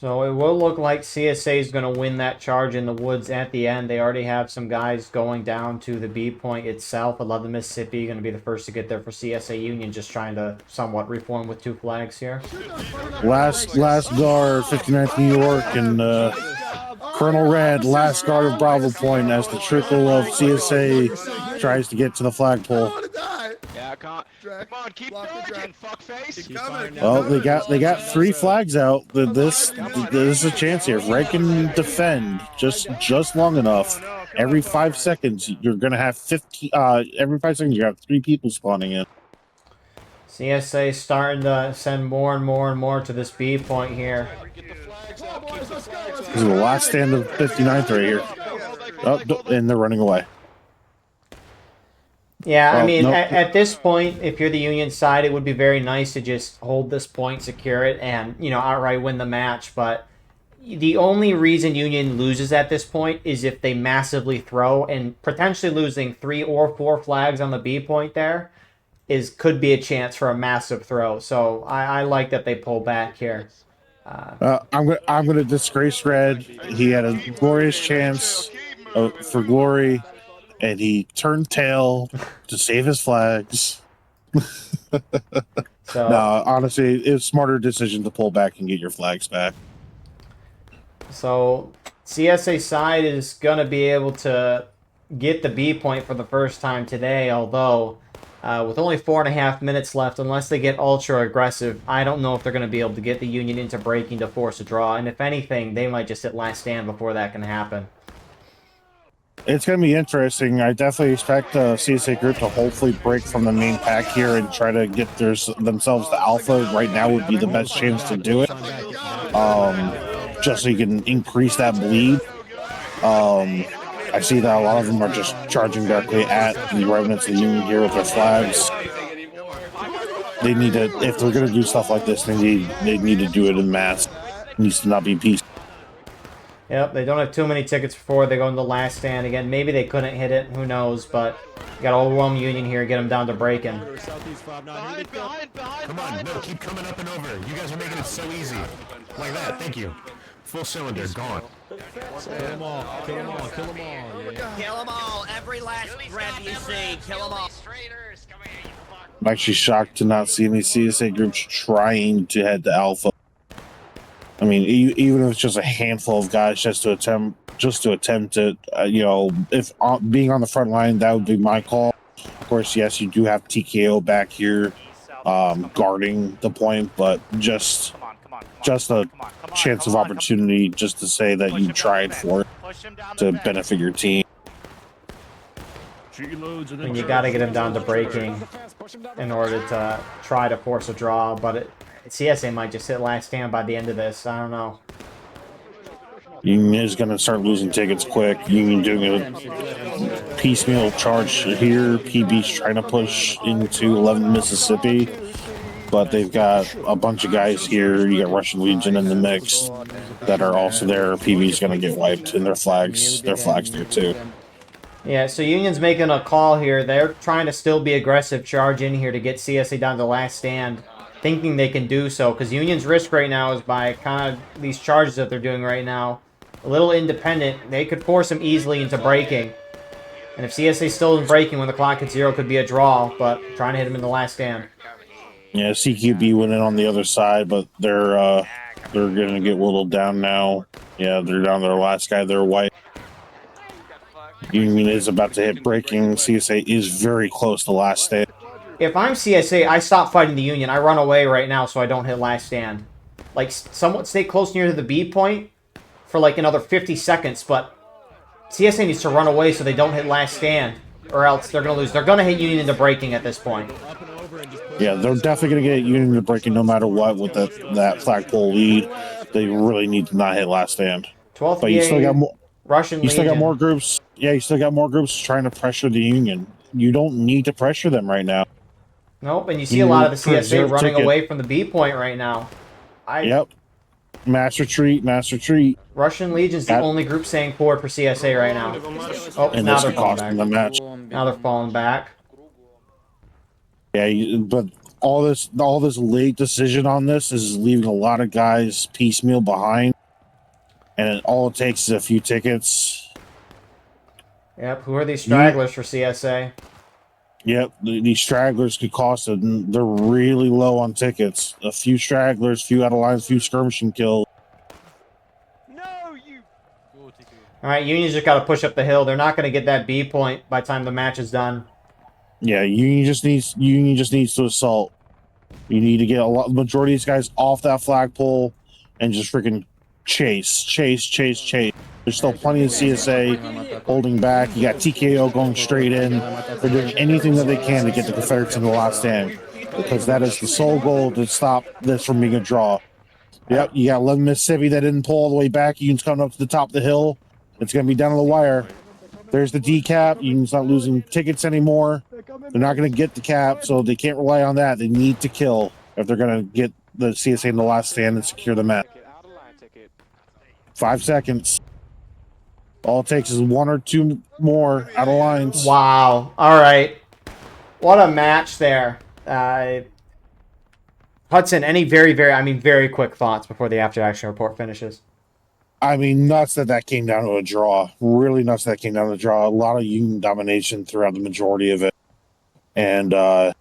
A: So it will look like CSA is going to win that charge in the woods at the end. They already have some guys going down to the B point itself. 11 Mississippi going to be the first to get there for CSA Union, just trying to somewhat reform with 2 flags here.
B: Last guard, 59th New York, and Colonel Red, last guard of Bravo Point, as the trickle of CSA tries to get to the flagpole.
E: Yeah, come on, keep charging, fuckface.
B: Well, they got 3 flags out. This is a chance here. If Red can defend just long enough, every 5 seconds you're gonna have 15. Every 5 seconds you have 3 people spawning in.
A: CSA starting to send more and more and more to this B point here.
B: This is the last stand of 59th right here. Oh, and they're running away.
A: Yeah,
B: Well,
A: I mean,
B: nope.
A: at this point, if you're the Union side, it would be very nice to just hold this point, secure it, and, outright win the match. But the only reason Union loses at this point is if they massively throw, and potentially losing 3 or 4 flags on the B point there could be a chance for a massive throw. So I like that they pull back here.
B: I'm gonna disgrace Red. He had a glorious chance for glory, and he turned tail to save his flags.
A: So,
B: No, honestly, it was a smarter decision to pull back and get your flags back.
A: So CSA side is going to be able to get the B point for the first time today, although with only 4.5 minutes left, unless they get ultra aggressive, I don't know if they're going to be able to get the Union into breaking to force a draw. And if anything, they might just hit last stand before that can happen.
B: It's going to be interesting. I definitely expect the CSA group to hopefully break from the main pack here and try to get themselves to alpha. Right now would be the best chance to do it, just so you can increase that bleed. I see that a lot of them are just charging directly at the remnants of the Union here with their flags. They need to, if they're going to do stuff like this, they need to do it in mass. It needs to not be peaceful.
A: Yep, they don't have too many tickets before they go in the last stand. Again, maybe they couldn't hit it. Who knows? But you got to overwhelm Union here, get them down to breaking.
E: Behind,
I: Come on, no, keep coming up and over. You guys are making it so easy. Like that, thank you. Full cylinder, gone.
D: Kill them all. Kill them all. Kill them all. Yeah.
E: Kill them all, every last breath you see, kill them all.
B: I'm actually shocked to not see any CSA groups trying to head to alpha. I mean, even if it's just a handful of guys just to attempt it, if being on the front line, that would be my call. Of course, yes, you do have TKO back here guarding the point, but just a chance of opportunity just to say that you tried for it to benefit your team.
A: And you got to get them down to breaking in order to try to force a draw, but CSA might just hit last stand by the end of this. I don't know.
B: Union is going to start losing tickets quick. Union doing a piecemeal charge here. PB's trying to push into 11 Mississippi, but they've got a bunch of guys here. You got Russian Legion in the mix that are also there. PB's going to get wiped, and their flags there too.
A: Yeah, so Union's making a call here. They're trying to still be aggressive, charge in here to get CSA down to the last stand, thinking they can do so. Because Union's risk right now is by kind of these charges that they're doing right now. A little independent. They could force them easily into breaking. And if CSA still isn't breaking when the clock hits 0, could be a draw. But trying to hit them in the last stand.
B: Yeah, CQB went in on the other side, but they're gonna get whittled down now. Yeah, they're down to their last guy. They're white. Union is about to hit breaking. CSA is very close to last stand.
A: If I'm CSA, I stop fighting the Union. I run away right now so I don't hit last stand. Like, somewhat stay close near to the B point for like another 50 seconds, but CSA needs to run away so they don't hit last stand, or else they're going to lose. They're going to hit Union into breaking at this point.
B: Yeah, they're definitely going to get Union into breaking no matter what with that flagpole lead. They really need to not hit last stand.
A: 12th
B: but you still got more.
A: Russian
B: You still got
A: Legion.
B: more groups. Yeah, you still got more groups trying to pressure the Union. You don't need to pressure them right now.
A: Nope, and you see a lot of the CSA
B: preserve
A: running
B: ticket.
A: away from the B point right now.
B: Yep. Mass retreat, mass retreat.
A: Russian Legion's the only group staying forward for CSA right now. Oh,
B: And
A: now
B: this
A: they're
B: could
A: falling
B: cost
A: back.
B: them the match.
A: Now they're falling back.
B: Yeah, but all this late decision on this is leaving a lot of guys piecemeal behind. And all it takes is a few tickets.
A: Yep, who are these stragglers for CSA?
B: Yep, these stragglers could cost them. They're really low on tickets. A few stragglers, few out of lines, few skirmishing kills.
A: Alright, Union's just got to push up the hill. They're not going to get that B point by the time the match is done.
B: Yeah, Union just needs to assault. You need to get the majority of these guys off that flagpole and just freaking chase. There's still plenty of CSA holding back. You got TKO going straight in. They're doing anything that they can to get the Confederates in the last stand, because that is the sole goal to stop this from being a draw. Yep, you got 11 Mississippi that didn't pull all the way back. Union's coming up to the top of the hill. It's going to be down to the wire. There's the decap. Union's not losing tickets anymore. They're not going to get the cap, so they can't rely on that. They need to kill if they're going to get the CSA in the last stand and secure the match. 5 seconds. All it takes is 1 or 2 more out of lines.
A: Wow. Alright. What a match there. Hudson, any very quick thoughts before the after-action report finishes?
B: I mean, nuts that came down to a draw. Really nuts that came down to a draw. A lot of Union domination throughout the majority of it. And, I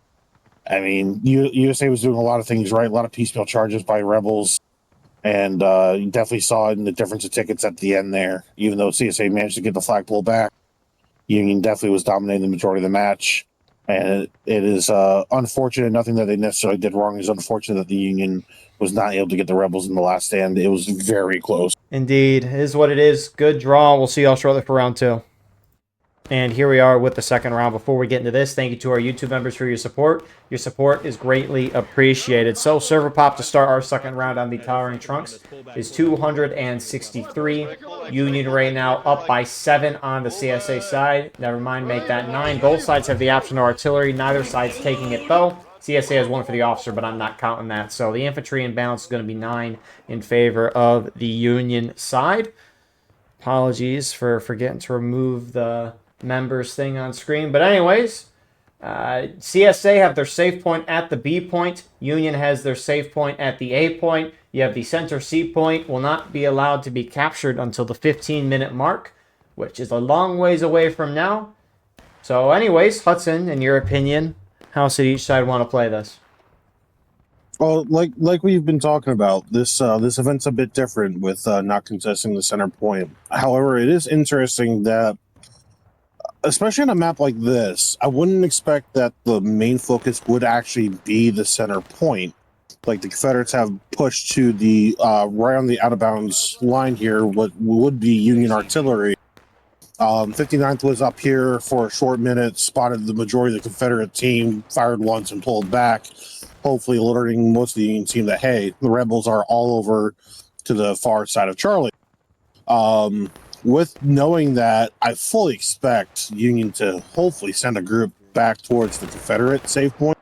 B: mean, USA was doing a lot of things right. A lot of piecemeal charges by Rebels. And you definitely saw it in the difference of tickets at the end there. Even though CSA managed to get the flagpole back, Union definitely was dominating the majority of the match. And it is unfortunate. Nothing that they necessarily did wrong. It is unfortunate that the Union was not able to get the Rebels in the last stand. It was very close.
A: Indeed. It is what it is. Good draw. We'll see y'all shortly for round 2. And here we are with the second round. Before we get into this, thank you to our YouTube members for your support. Your support is greatly appreciated. So, server pop to start our second round on the Towering Trunks is 263. Union right now up by 7 on the CSA side. Never mind, make that 9. Both sides have the option of artillery. Neither side's taking it, though. CSA has 1 for the officer, but I'm not counting that. So, the infantry imbalance is going to be 9 in favor of the Union side. Apologies for forgetting to remove the members thing on screen. But anyways, CSA have their safe point at the B point. Union has their safe point at the A point. You have the center C point will not be allowed to be captured until the 15-minute mark, which is a long ways away from now. So anyways, Hudson, in your opinion, how should each side want to play this?
B: Well, like we've been talking about, this event's a bit different with not contesting the center point. However, it is interesting that, especially on a map like this, I wouldn't expect that the main focus would actually be the center point. Like the Confederates have pushed to the right on the out of bounds line here, what would be Union artillery. 59th was up here for a short minute, spotted the majority of the Confederate team, fired once and pulled back, hopefully alerting most of the Union team that, hey, the Rebels are all over to the far side of Charlie. With knowing that, I fully expect Union to hopefully send a group back towards the Confederate safe point.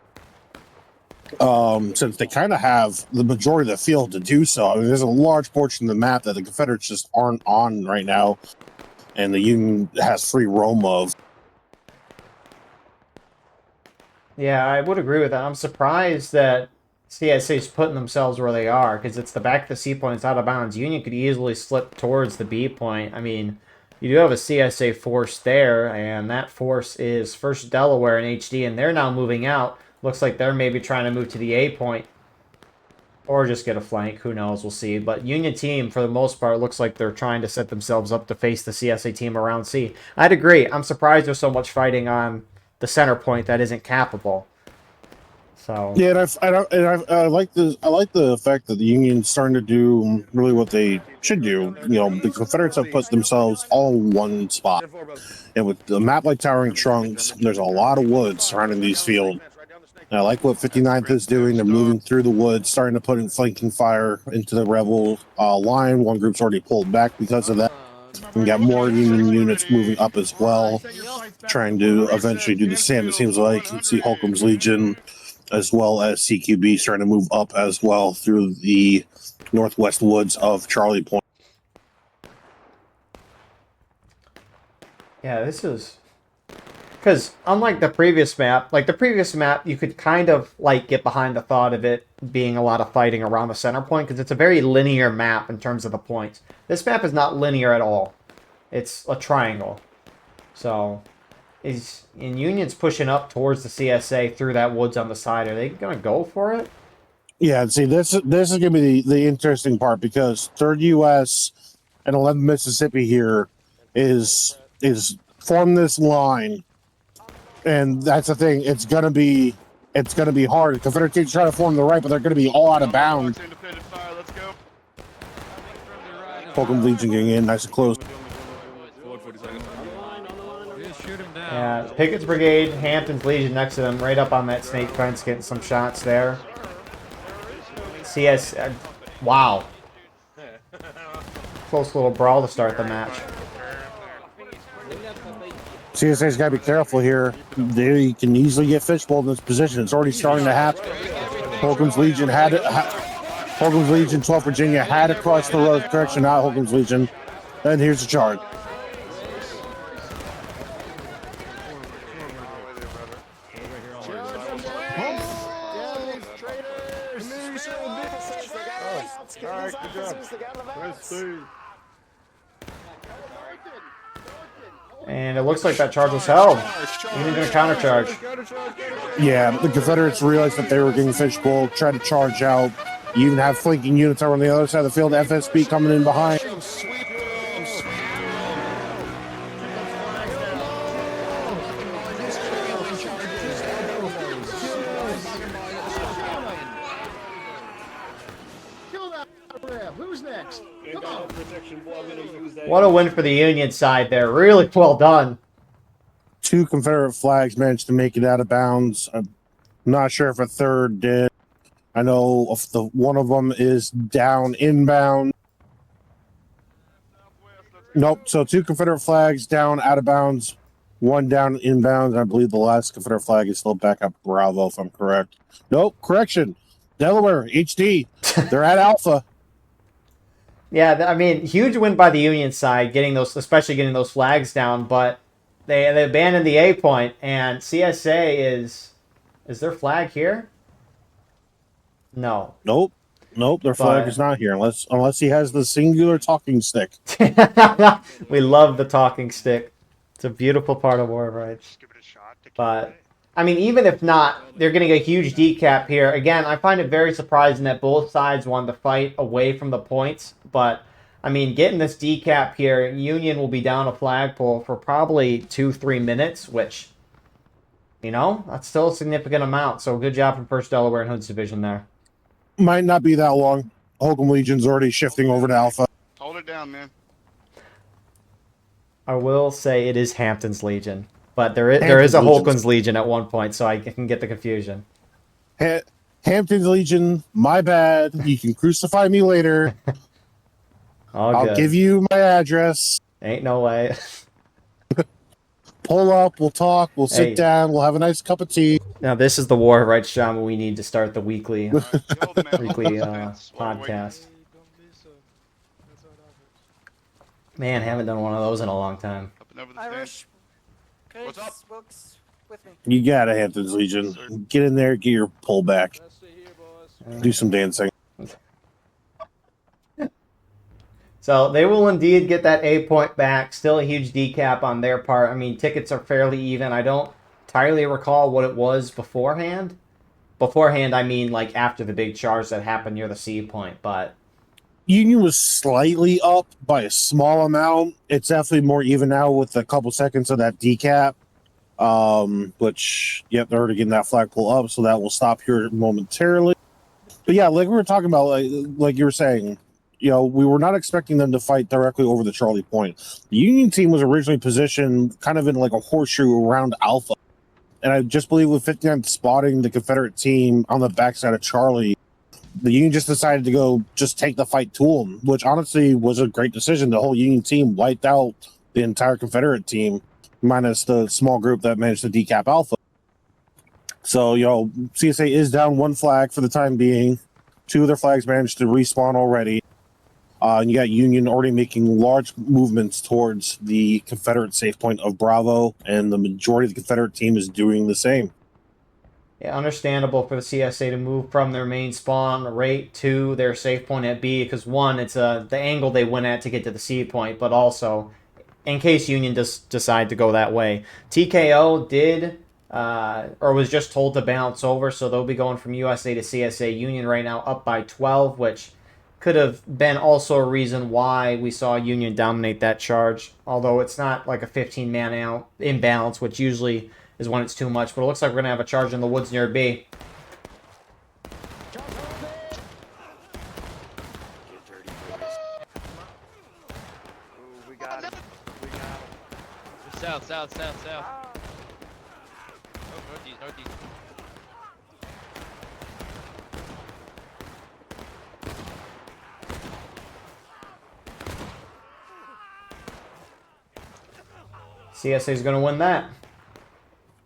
B: Since they kind of have the majority of the field to do so. I mean, there's a large portion of the map that the Confederates just aren't on right now. and the Union has free roam of.
A: Yeah, I would agree with that. I'm surprised that CSA's putting themselves where they are, because it's the back of the C point, it's out of bounds. Union could easily slip towards the B point. I mean, you do have a CSA force there, and that force is first Delaware and HD, and they're now moving out. Looks like they're maybe trying to move to the A point. Or just get a flank. Who knows? We'll see. But Union team, for the most part, looks like they're trying to set themselves up to face the CSA team around C. I'd agree. I'm surprised there's so much fighting on the center point that isn't cappable. So
B: Yeah, and I like the fact that the Union's starting to do really what they should do. You know, the Confederates have put themselves all in one spot, and with the map like Towering Trunks, there's a lot of woods surrounding these fields. And I like what 59th is doing. They're moving through the woods, starting to put in flanking fire into the rebel line. One group's already pulled back because of that. We got more Union units moving up as well, trying to eventually do the same. It seems like you see Holcomb's Legion as well as CQB starting to move up as well through the northwest woods of Charlie Point.
A: yeah, this is... Because unlike the previous map, you could kind of like get behind the thought of it being a lot of fighting around the center point, because it's a very linear map in terms of the points. This map is not linear at all. It's a triangle. So, Union's pushing up towards the CSA through that woods on the side. Are they going to go for it?
B: Yeah, see, this is going to be the interesting part, because 3rd U.S. and 11th Mississippi here is form this line. And that's the thing. It's gonna be hard. Confederate teams try to form the right, but they're gonna be all out of bounds. Holcomb Legion getting in nice and close.
A: Yeah, Pickett's Brigade, Hampton's Legion next to them, right up on that snake fence, getting some shots there. CS, wow. Close little brawl to start the match.
B: CSA's got to be careful here. They can easily get fishbowled in this position. It's already starting to happen. Holcomb's Legion 12th Virginia had to cross the road. Correction, not Holcomb's Legion. And here's the charge.
A: And it looks like that charge was held. Even going to countercharge.
B: Yeah, the Confederates realized that they were getting fishbowled, tried to charge out. You even have flanking units over on the other side of the field. FSB coming in behind.
G: Who's next? Come on.
A: What a win for the Union side there. Really well done.
B: 2 Confederate flags managed to make it out of bounds. I'm not sure if a third did. I know one of them is down inbound. Nope. So 2 Confederate flags down out of bounds, 1 down inbound. I believe the last Confederate flag is still back up Bravo, if I'm correct. Nope. Correction. Delaware HD. They're at Alpha.
A: Yeah, I mean, huge win by the Union side, especially getting those flags down. But they abandoned the A point, and CSA is their flag here? No.
B: Nope. Their flag is not here unless he has the singular talking stick.
A: We love the talking stick. It's a beautiful part of war, right? But I mean, even if not, they're getting a huge decap here. Again, I find it very surprising that both sides wanted to fight away from the points. But, I mean, getting this decap here, Union will be down a flagpole for probably 2-3 minutes, which, that's still a significant amount. So good job from 1st Delaware and Hood's Division there.
B: Might not be that long. Holcomb Legion's already shifting over to Alpha.
G: Hold it down, man.
A: I will say it is Hampton's Legion. But there is a Holcomb's Legion at one point, so I can get the confusion.
B: Hampton's Legion, my bad. You can crucify me later. I'll give you my address.
A: Ain't no way.
B: Pull up, we'll talk, we'll sit down, we'll have a nice cup of tea.
A: Now this is the War of Rights Shama we need to start the weekly podcast. Man, haven't done one of those in a long time.
G: Up and over the
H: Irish.
G: stairs. What's up?
H: Wilkes with me.
B: You got it, Hamptons Legion. Get in there, get your pull back. Do some dancing.
A: So they will indeed get that A point back. Still a huge decap on their part. I mean, tickets are fairly even. I don't entirely recall what it was beforehand. Beforehand, I mean like after the big charge that happened near the C point, but
B: Union was slightly up by a small amount. It's definitely more even now with a couple seconds of that decap. Which, yep, they're already getting that flagpole up, so that will stop here momentarily. But yeah, like we were talking about, like you were saying, you know, we were not expecting them to fight directly over the Charlie point. The Union team was originally positioned kind of in like a horseshoe around Alpha. And I just believe with 59 spotting the Confederate team on the backside of Charlie, the Union just decided to go just take the fight to them, which honestly was a great decision. The whole Union team wiped out the entire Confederate team, minus the small group that managed to decap Alpha. So, you know, CSA is down one flag for the time being. Two of their flags managed to respawn already. And you got Union already making large movements towards the Confederate safe point of Bravo, and the majority of the Confederate team is doing the same.
A: yeah, understandable for the CSA to move from their main spawn right to their safe point at B, because one, it's the angle they went at to get to the C point, but also in case Union does decide to go that way. TKO did, or was just told to bounce over, so they'll be going from USA to CSA. Union right now up by 12, which could have been also a reason why we saw Union dominate that charge, although it's not like a 15-man out imbalance, which usually is when it's too much. But it looks like we're going to have a charge in the woods near B.
H: We got him. We got him.
C: South. Oh, northeast.
A: CSA is going to win that.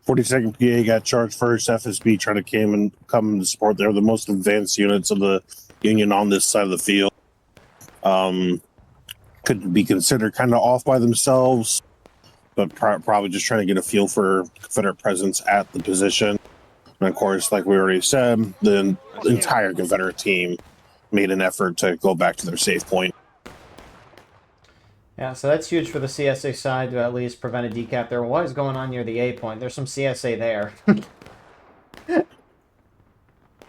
B: 42nd PA got charged first. FSB trying to come to support. They're the most advanced units of the Union on this side of the field. Could be considered kind of off by themselves, but probably just trying to get a feel for Confederate presence at the position. And of course, like we already said, the entire Confederate team made an effort to go back to their safe point.
A: Yeah, so that's huge for the CSA side to at least prevent a decap there. What is going on near the A point? There's some CSA there.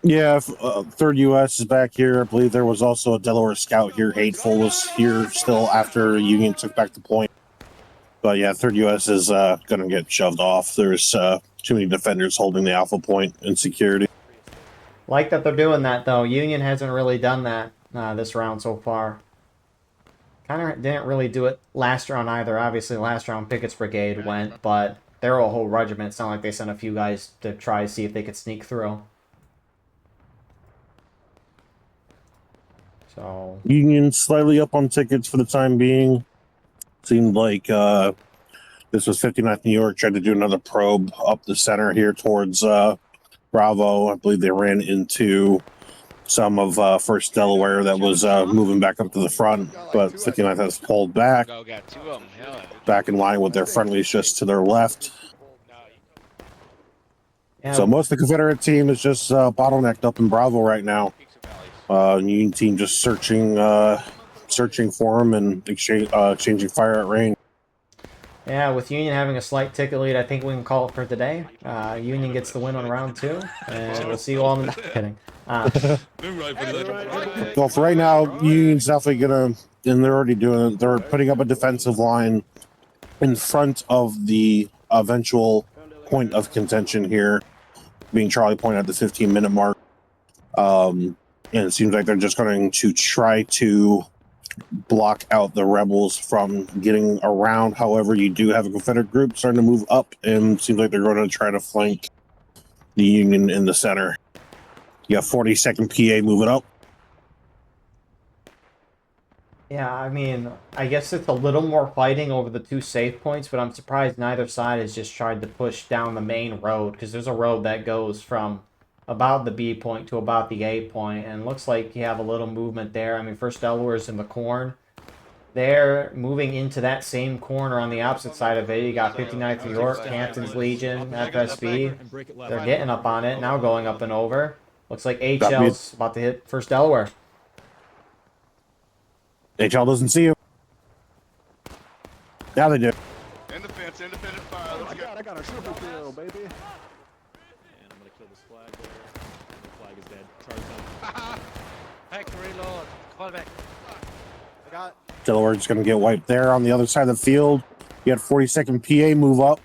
B: Yeah, 3rd U.S. is back here. I believe there was also a Delaware scout here. Hateful was here still after Union took back the point. But yeah, 3rd U.S. is going to get shoved off. There's too many defenders holding the Alpha point in security.
A: Like that they're doing that, though. Union hasn't really done that this round so far. Kind of didn't really do it last round either. Obviously, last round Pickett's brigade went, but they're a whole regiment. It's not like they sent a few guys to try to see if they could sneak through. So
B: Union slightly up on tickets for the time being. Seemed like this was 59th New York, tried to do another probe up the center here towards Bravo. I believe they ran into some of 1st Delaware that was moving back up to the front, but 59th has pulled back.
C: Got two of them. Hell.
B: Back in line with their friendlies just to their left.
A: yeah,
B: So most of the Confederate team is just bottlenecked up in Bravo right now. Union team just searching for them and exchanging fire at range.
A: yeah, with Union having a slight ticket lead, I think we can call it for today. Union gets the win on round 2, and we'll see you all in the... Kidding.
B: Well, for right now, Union's definitely gonna, and they're already doing it. They're putting up a defensive line in front of the eventual point of contention here, being Charlie Point at the 15-minute mark. And it seems like they're just going to try to block out the rebels from getting around. However, you do have a Confederate group starting to move up, and it seems like they're going to try to flank the Union in the center. You got 42nd PA moving up.
A: Yeah, I mean, I guess it's a little more fighting over the 2 safe points, but I'm surprised neither side has just tried to push down the main road, because there's a road that goes from about the B point to about the A point, and it looks like you have a little movement there. I mean, 1st Delaware's in the corn. They're moving into that same corner on the opposite side of it. You got 59th New York, Hampton's Legion, FSB. They're getting up on it, now going up and over. Looks like HL's about to hit first Delaware.
B: HL doesn't see him. Now they do.
G: In the fence, independent fire. Let's go.
D: I got a triple kill, baby. And I'm gonna kill this flag there. The flag is dead. Charge down.
C: Back to reload. Fall back.
H: I got.
B: Delaware's going to get wiped there. On the other side of the field, you had 42nd PA move up.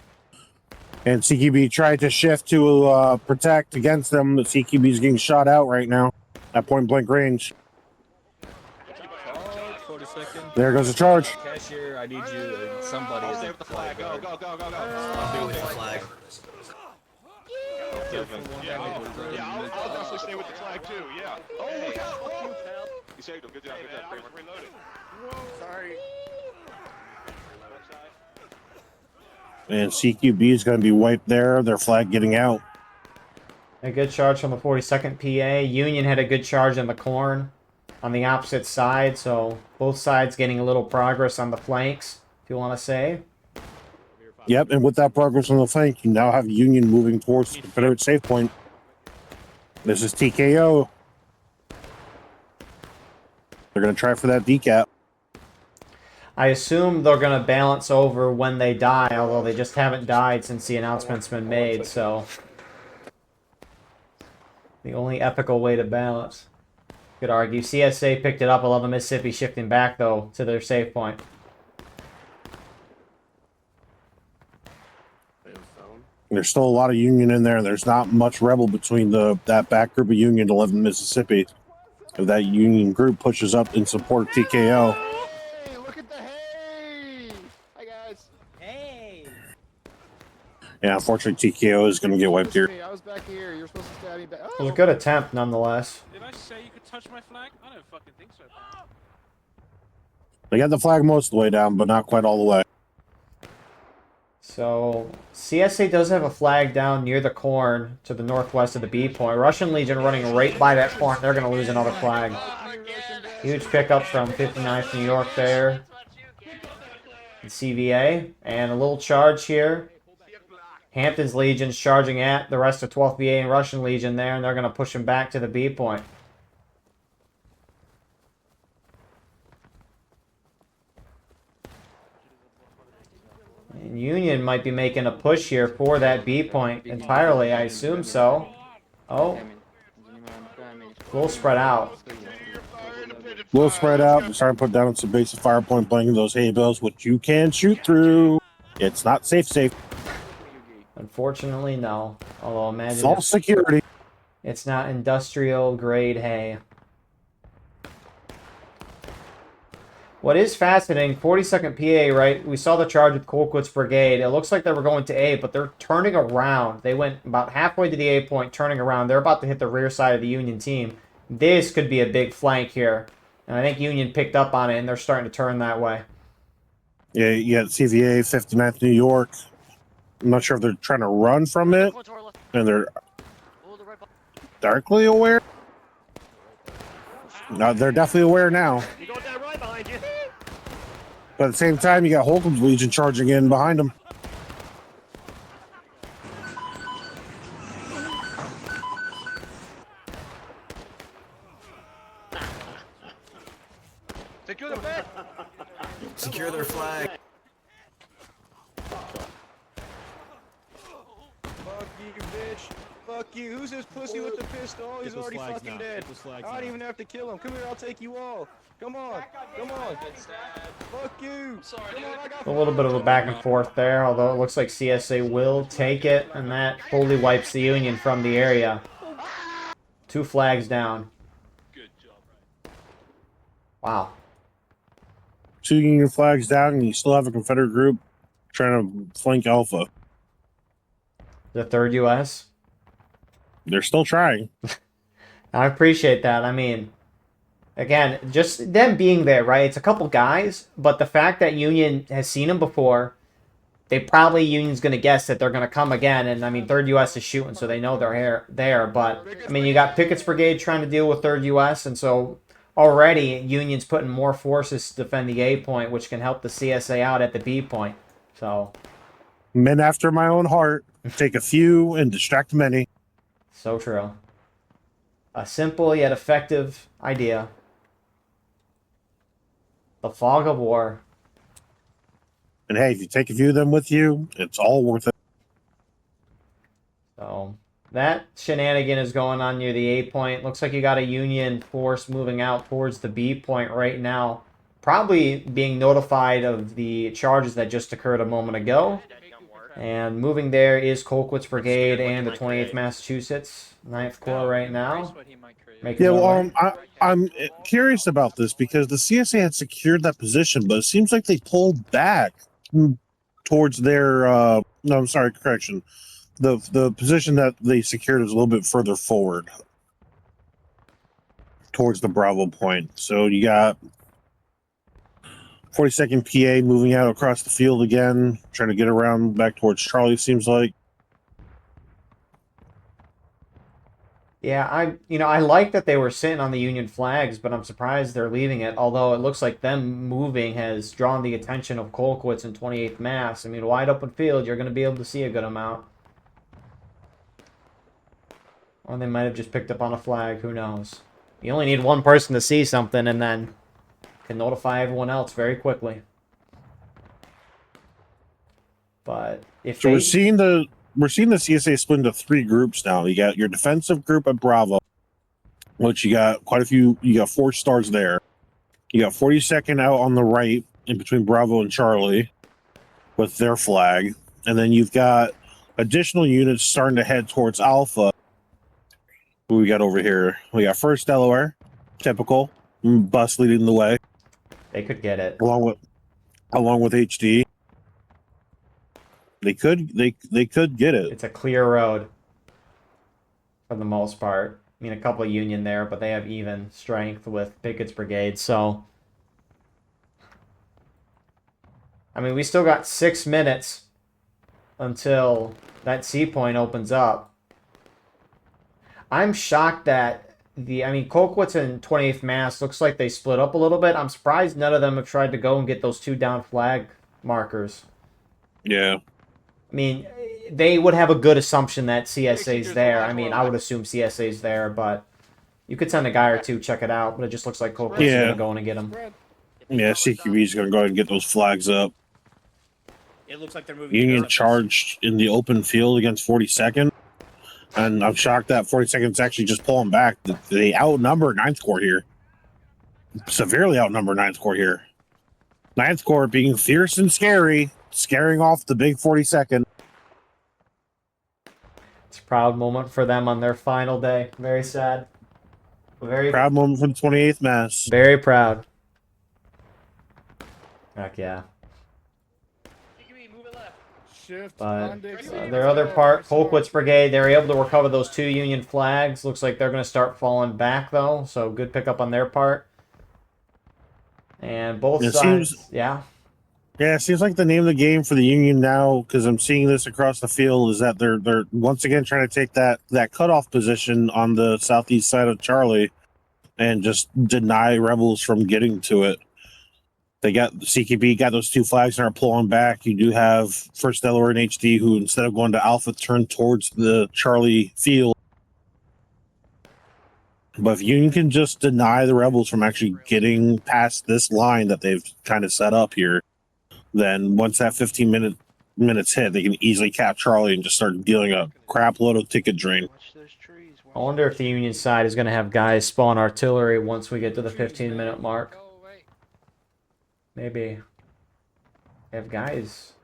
B: And CQB tried to shift to protect against them. The CQB is getting shot out right now at point blank range.
D: 42nd.
B: There goes the charge.
D: Cashier, I need you. Somebody is
E: Save the flag. Go, go, go, go, go.
H: I'll be with the flag.
G: Yeah, I'll definitely stay with the flag too. Yeah. Oh, look out! You saved him. Good job. Good job. I was reloading.
H: Sorry.
B: And CQB is going to be wiped there. Their flag getting out.
A: A good charge from the 42nd PA. Union had a good charge on the corn on the opposite side, so both sides getting a little progress on the flanks, if you want to say.
B: Yep, and with that progress on the flank, you now have Union moving towards the Confederate safe point. This is TKO. They're going to try for that decap.
A: I assume they're going to balance over when they die, although they just haven't died since the announcement's been made, so... The only ethical way to balance. Could argue. CSA picked it up, 11 Mississippi shifting back, though, to their safe point.
B: There's still a lot of Union in there. There's not much rebel between that back group of Union to 11 Mississippi. If that Union group pushes up in support of TKO.
G: Hey, look at the hay! Hi guys.
H: Hey.
B: Yeah, unfortunately TKO is going to get wiped here.
G: I was back here. You're supposed to stab me back.
A: It was a good attempt, nonetheless.
C: Did I say you could touch my flag? I don't fucking think so.
B: They got the flag most of the way down, but not quite all the way.
A: So, CSA does have a flag down near the corn to the northwest of the B point. Russian Legion running right by that corn. They're going to lose another flag. Huge pickup from 59th New York there. And CVA. And a little charge here. Hampton's Legion's charging at the rest of 12th VA and Russian Legion there, and they're going to push them back to the B point. And Union might be making a push here for that B point entirely, I assume so. Oh. A little spread out.
B: A little spread out. They're starting to put down some basic fire point blank in those hay bales, which you can shoot through. It's not safe.
A: Unfortunately, no. Although imagine
B: False security.
A: it's not industrial grade hay. What is fascinating, 42nd PA, right? We saw the charge with Colquitt's Brigade. It looks like they were going to A, but they're turning around. They went about halfway to the A point, turning around. They're about to hit the rear side of the Union team. This could be a big flank here. And I think Union picked up on it, and they're starting to turn that way.
B: Yeah, you got CVA, 59th New York. I'm not sure if they're trying to run from it, and they're darkly aware. No, they're definitely aware now.
H: You got that right behind you.
B: But at the same time, you got Holcomb's Legion charging in behind them.
C: Secure the bed.
E: Secure their flag. Fuck you, bitch. Fuck you. Who's this pussy with the pistol? He's already fucking dead. I don't even have to kill him. Come here, I'll take you all. Come on. Come on. Fuck you. Come on, I got
A: A little bit of a back and forth there, although it looks like CSA will take it, and that fully wipes the Union from the area. 2 flags down.
C: Good job,
A: Wow.
B: 2 Union flags down, and you still have a Confederate group trying to flank Alpha.
A: The 3rd U.S.?
B: They're still trying.
A: I appreciate that. I mean, again, just them being there, right? It's a couple guys, but the fact that Union has seen them before, Union's going to guess that they're going to come again. And, I mean, 3rd U.S. is shooting, so they know they're there. But, I mean, you got Pickett's Brigade trying to deal with 3rd U.S., and so already Union's putting more forces to defend the A point, which can help the CSA out at the B point. So,
B: Men after my own heart. Take a few and distract many.
A: so true. A simple yet effective idea. The fog of war.
B: And hey, if you take a few of them with you, it's all worth it.
A: So that shenanigan is going on near the A point. Looks like you got a Union force moving out towards the B point right now. Probably being notified of the charges that just occurred a moment ago. And moving there is Colquitt's Brigade and the 28th Massachusetts 9th Corps right now.
B: Yeah, well, I'm curious about this because the CSA had secured that position, but it seems like they pulled back towards their. No, I'm sorry, correction. The position that they secured is a little bit further forward towards the Bravo point. So you got 42nd PA moving out across the field again, trying to get around back towards Charlie, seems like.
A: Yeah, I like that they were sitting on the Union flags, but I'm surprised they're leaving it. Although it looks like them moving has drawn the attention of Colquitt's and 28th Mass. I mean, wide open field, you're going to be able to see a good amount. Or they might have just picked up on a flag, who knows. You only need one person to see something and then can notify everyone else very quickly. But if
B: so we're seeing the CSA split into 3 groups now. You got your defensive group at Bravo, which you got quite a few. You got 4 stars there. You got 42nd out on the right in between Bravo and Charlie with their flag, and then you've got additional units starting to head towards Alpha. Who we got over here? We got 1st Delaware, typical bus leading the way.
A: They could get it
B: along with HD. They could get it.
A: It's a clear road for the most part. I mean, a couple of Union there, but they have even strength with Pickett's brigade. So, I mean, we still got 6 minutes until that C point opens up. I'm shocked that Colquitt's and 28th Mass looks like they split up a little bit. I'm surprised none of them have tried to go and get those 2 down flag markers.
B: Yeah.
A: I mean, they would have a good assumption that CSA's there. I mean, I would assume CSA's there, but you could send a guy or 2 check it out. But it just looks like Colquitt's going to go in and get them.
B: Yeah, CQB's going to go ahead and get those flags up.
H: It looks like they're moving.
B: Union charged in the open field against 42nd. And I'm shocked that 42nd's actually just pulling back. They outnumber 9th Corps here. Severely outnumber 9th Corps here. 9th Corps being fierce and scary, scaring off the big 42nd.
A: It's a proud moment for them on their final day. Very sad. Very
B: proud moment for the 28th Mass.
A: Very proud. Heck yeah. But their other part, Colquitt's brigade, they were able to recover those 2 Union flags. Looks like they're going to start falling back, though. So good pickup on their part. And both sides, yeah.
B: Yeah, it seems like the name of the game for the Union now, because I'm seeing this across the field, is that they're once again trying to take that cutoff position on the southeast side of Charlie and just deny rebels from getting to it. They got the CQB, got those 2 flags and are pulling back. You do have 1st Delaware and HD, who instead of going to Alpha, turn towards the Charlie field. But if Union can just deny the rebels from actually getting past this line that they've kind of set up here, then once that 15 minutes hit, they can easily cap Charlie and just start dealing a crap load of ticket drain.
A: I wonder if the Union side is going to have guys spawn artillery once we get to the 15-minute mark. Maybe they have guys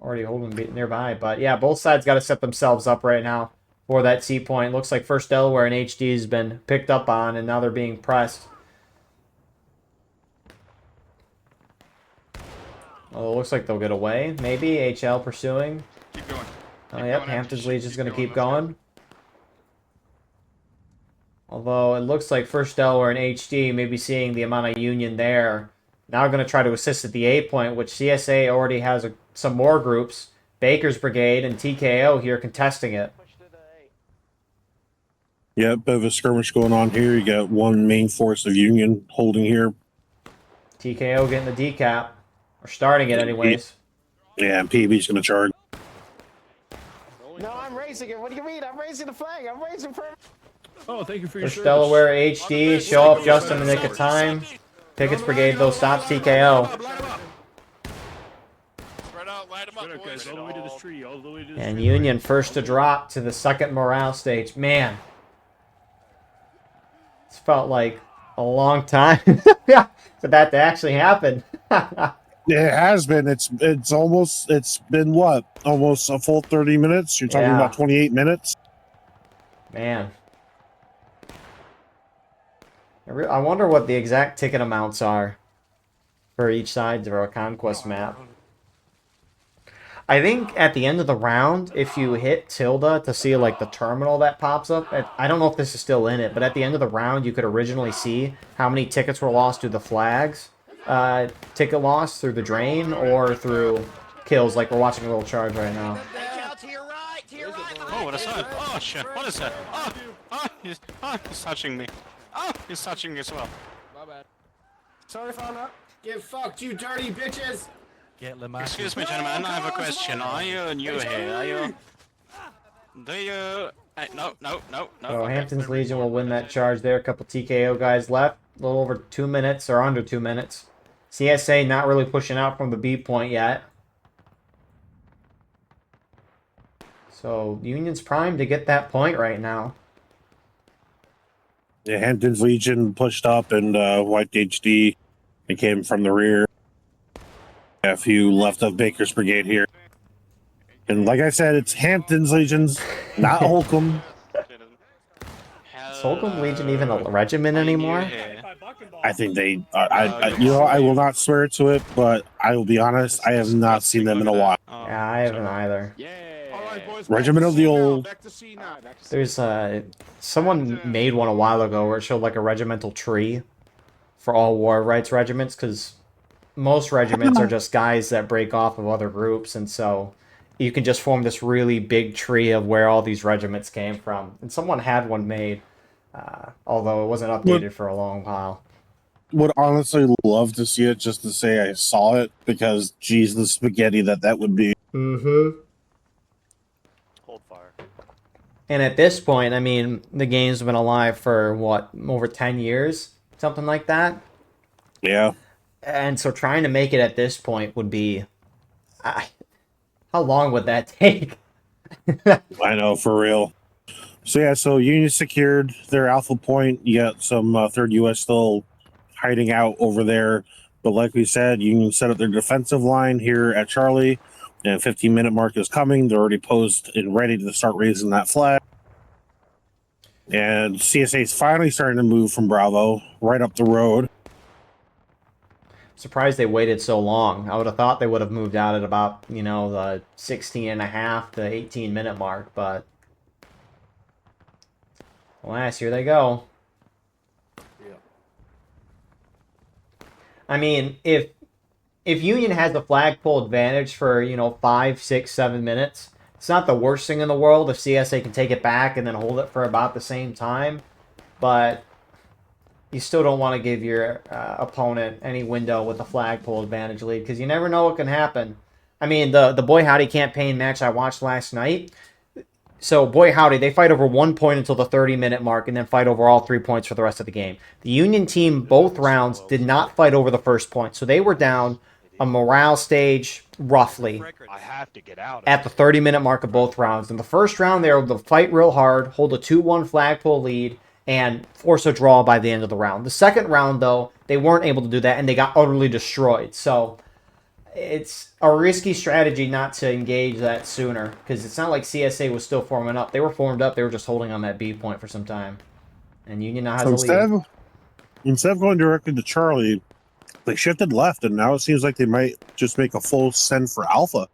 A: already holding nearby. But yeah, both sides got to set themselves up right now for that C point. Looks like 1st Delaware and HD has been picked up on, and now they're being pressed. Oh, it looks like they'll get away. Maybe HL pursuing.
G: Keep going.
A: Oh, yep, Hampton's Legion is going to keep going. Although it looks like 1st Delaware and HD may be seeing the amount of Union there. Now going to try to assist at the A point, which CSA already has some more groups. Baker's Brigade and TKO here contesting it.
B: Yeah, bit of a skirmish going on here. You got one main force of Union holding here.
A: TKO getting the decap. Or starting it anyways.
B: Yeah, and PB's going to charge.
E: No, I'm raising it. What do you mean? I'm raising the flag. I'm raising for.
D: Oh, thank you for your
A: Push
D: service.
A: Delaware HD. Show up just in the nick of time. Pickett's Brigade, though, stops TKO.
C: Spread out, light them up,
D: Spread out, guys,
C: boys.
D: all the way to this tree, all the way to this
A: And
D: tree.
A: Union first to drop to the second morale stage. Man. It's felt like a long time for that to actually happen.
B: It has been. It's been what? Almost a full 30 minutes? You're talking
A: Yeah.
B: about 28 minutes?
A: Man. I wonder what the exact ticket amounts are for each side of a conquest map. I think at the end of the round, if you hit tilde to see like the terminal that pops up, I don't know if this is still in it, but at the end of the round, you could originally see how many tickets were lost through the flags, ticket loss through the drain, or through kills, like we're watching a little charge right now.
C: Oh, what is that? Oh, shit. What is that? He's touching me. He's touching me as well.
D: My bad.
E: Sorry, Fauna.
I: Get fucked, you dirty bitches!
C: Excuse me, gentlemen, I have a question. Are you new here? Are you... Do you... No.
A: So Hampton's Legion will win that charge there. A couple TKO guys left. A little over 2 minutes, or under 2 minutes. CSA not really pushing out from the B point yet. So Union's primed to get that point right now.
B: Yeah, Hampton's Legion pushed up and wiped HD. It came from the rear. A few left of Baker's Brigade here. And like I said, it's Hampton's Legions, not Holcomb.
A: Is Holcomb Legion even a regiment anymore?
B: I think they, I will not swear to it, but I will be honest, I have not seen them in a while.
A: Yeah, I haven't either.
B: Regiment of the Old.
A: There's someone made one a while ago where it showed like a regimental tree for all war rights regiments, because most regiments are just guys that break off of other groups, and so you can just form this really big tree of where all these regiments came from. And someone had one made, although it wasn't updated for a long while.
B: Would honestly love to see it just to say I saw it, because geez, the spaghetti that would be.
A: Mm-hmm.
H: Hold fire.
A: And at this point, I mean, the game's been alive for, what, over 10 years? Something like that?
B: Yeah.
A: And so trying to make it at this point would be... how long would that take?
B: I know, for real. So yeah, so Union secured their alpha point. You got some 3rd U.S. still hiding out over there. But like we said, Union set up their defensive line here at Charlie. And 15-minute mark is coming. They're already posed and ready to start raising that flag. And CSA is finally starting to move from Bravo right up the road.
A: Surprised they waited so long. I would have thought they would have moved out at about, you know, the 16.5 to 18-minute mark, but alas, here they go.
D: Yeah.
A: I mean, if Union has the flagpole advantage for, you know, 5, 6, 7 minutes, it's not the worst thing in the world if CSA can take it back and then hold it for about the same time, but you still don't want to give your opponent any window with the flagpole advantage lead, because you never know what can happen. I mean, the Boy Howdy campaign match I watched last night, so Boy Howdy, they fight over 1 point until the 30-minute mark and then fight over all 3 points for the rest of the game. The Union team, both rounds, did not fight over the first point, so they were down a morale stage, roughly,
G: I have to get out.
A: at the 30-minute mark of both rounds. In the first round, they were able to fight real hard, hold a 2-1 flagpole lead, and force a draw by the end of the round. The second round, though, they weren't able to do that, and they got utterly destroyed. So it's a risky strategy not to engage that sooner, because it's not like CSA was still forming up. They were formed up. They were just holding on that B point for some time. And Union now has a lead.
B: Instead of going directly to Charlie, they shifted left, and now it seems like they might just make a full send for Alpha.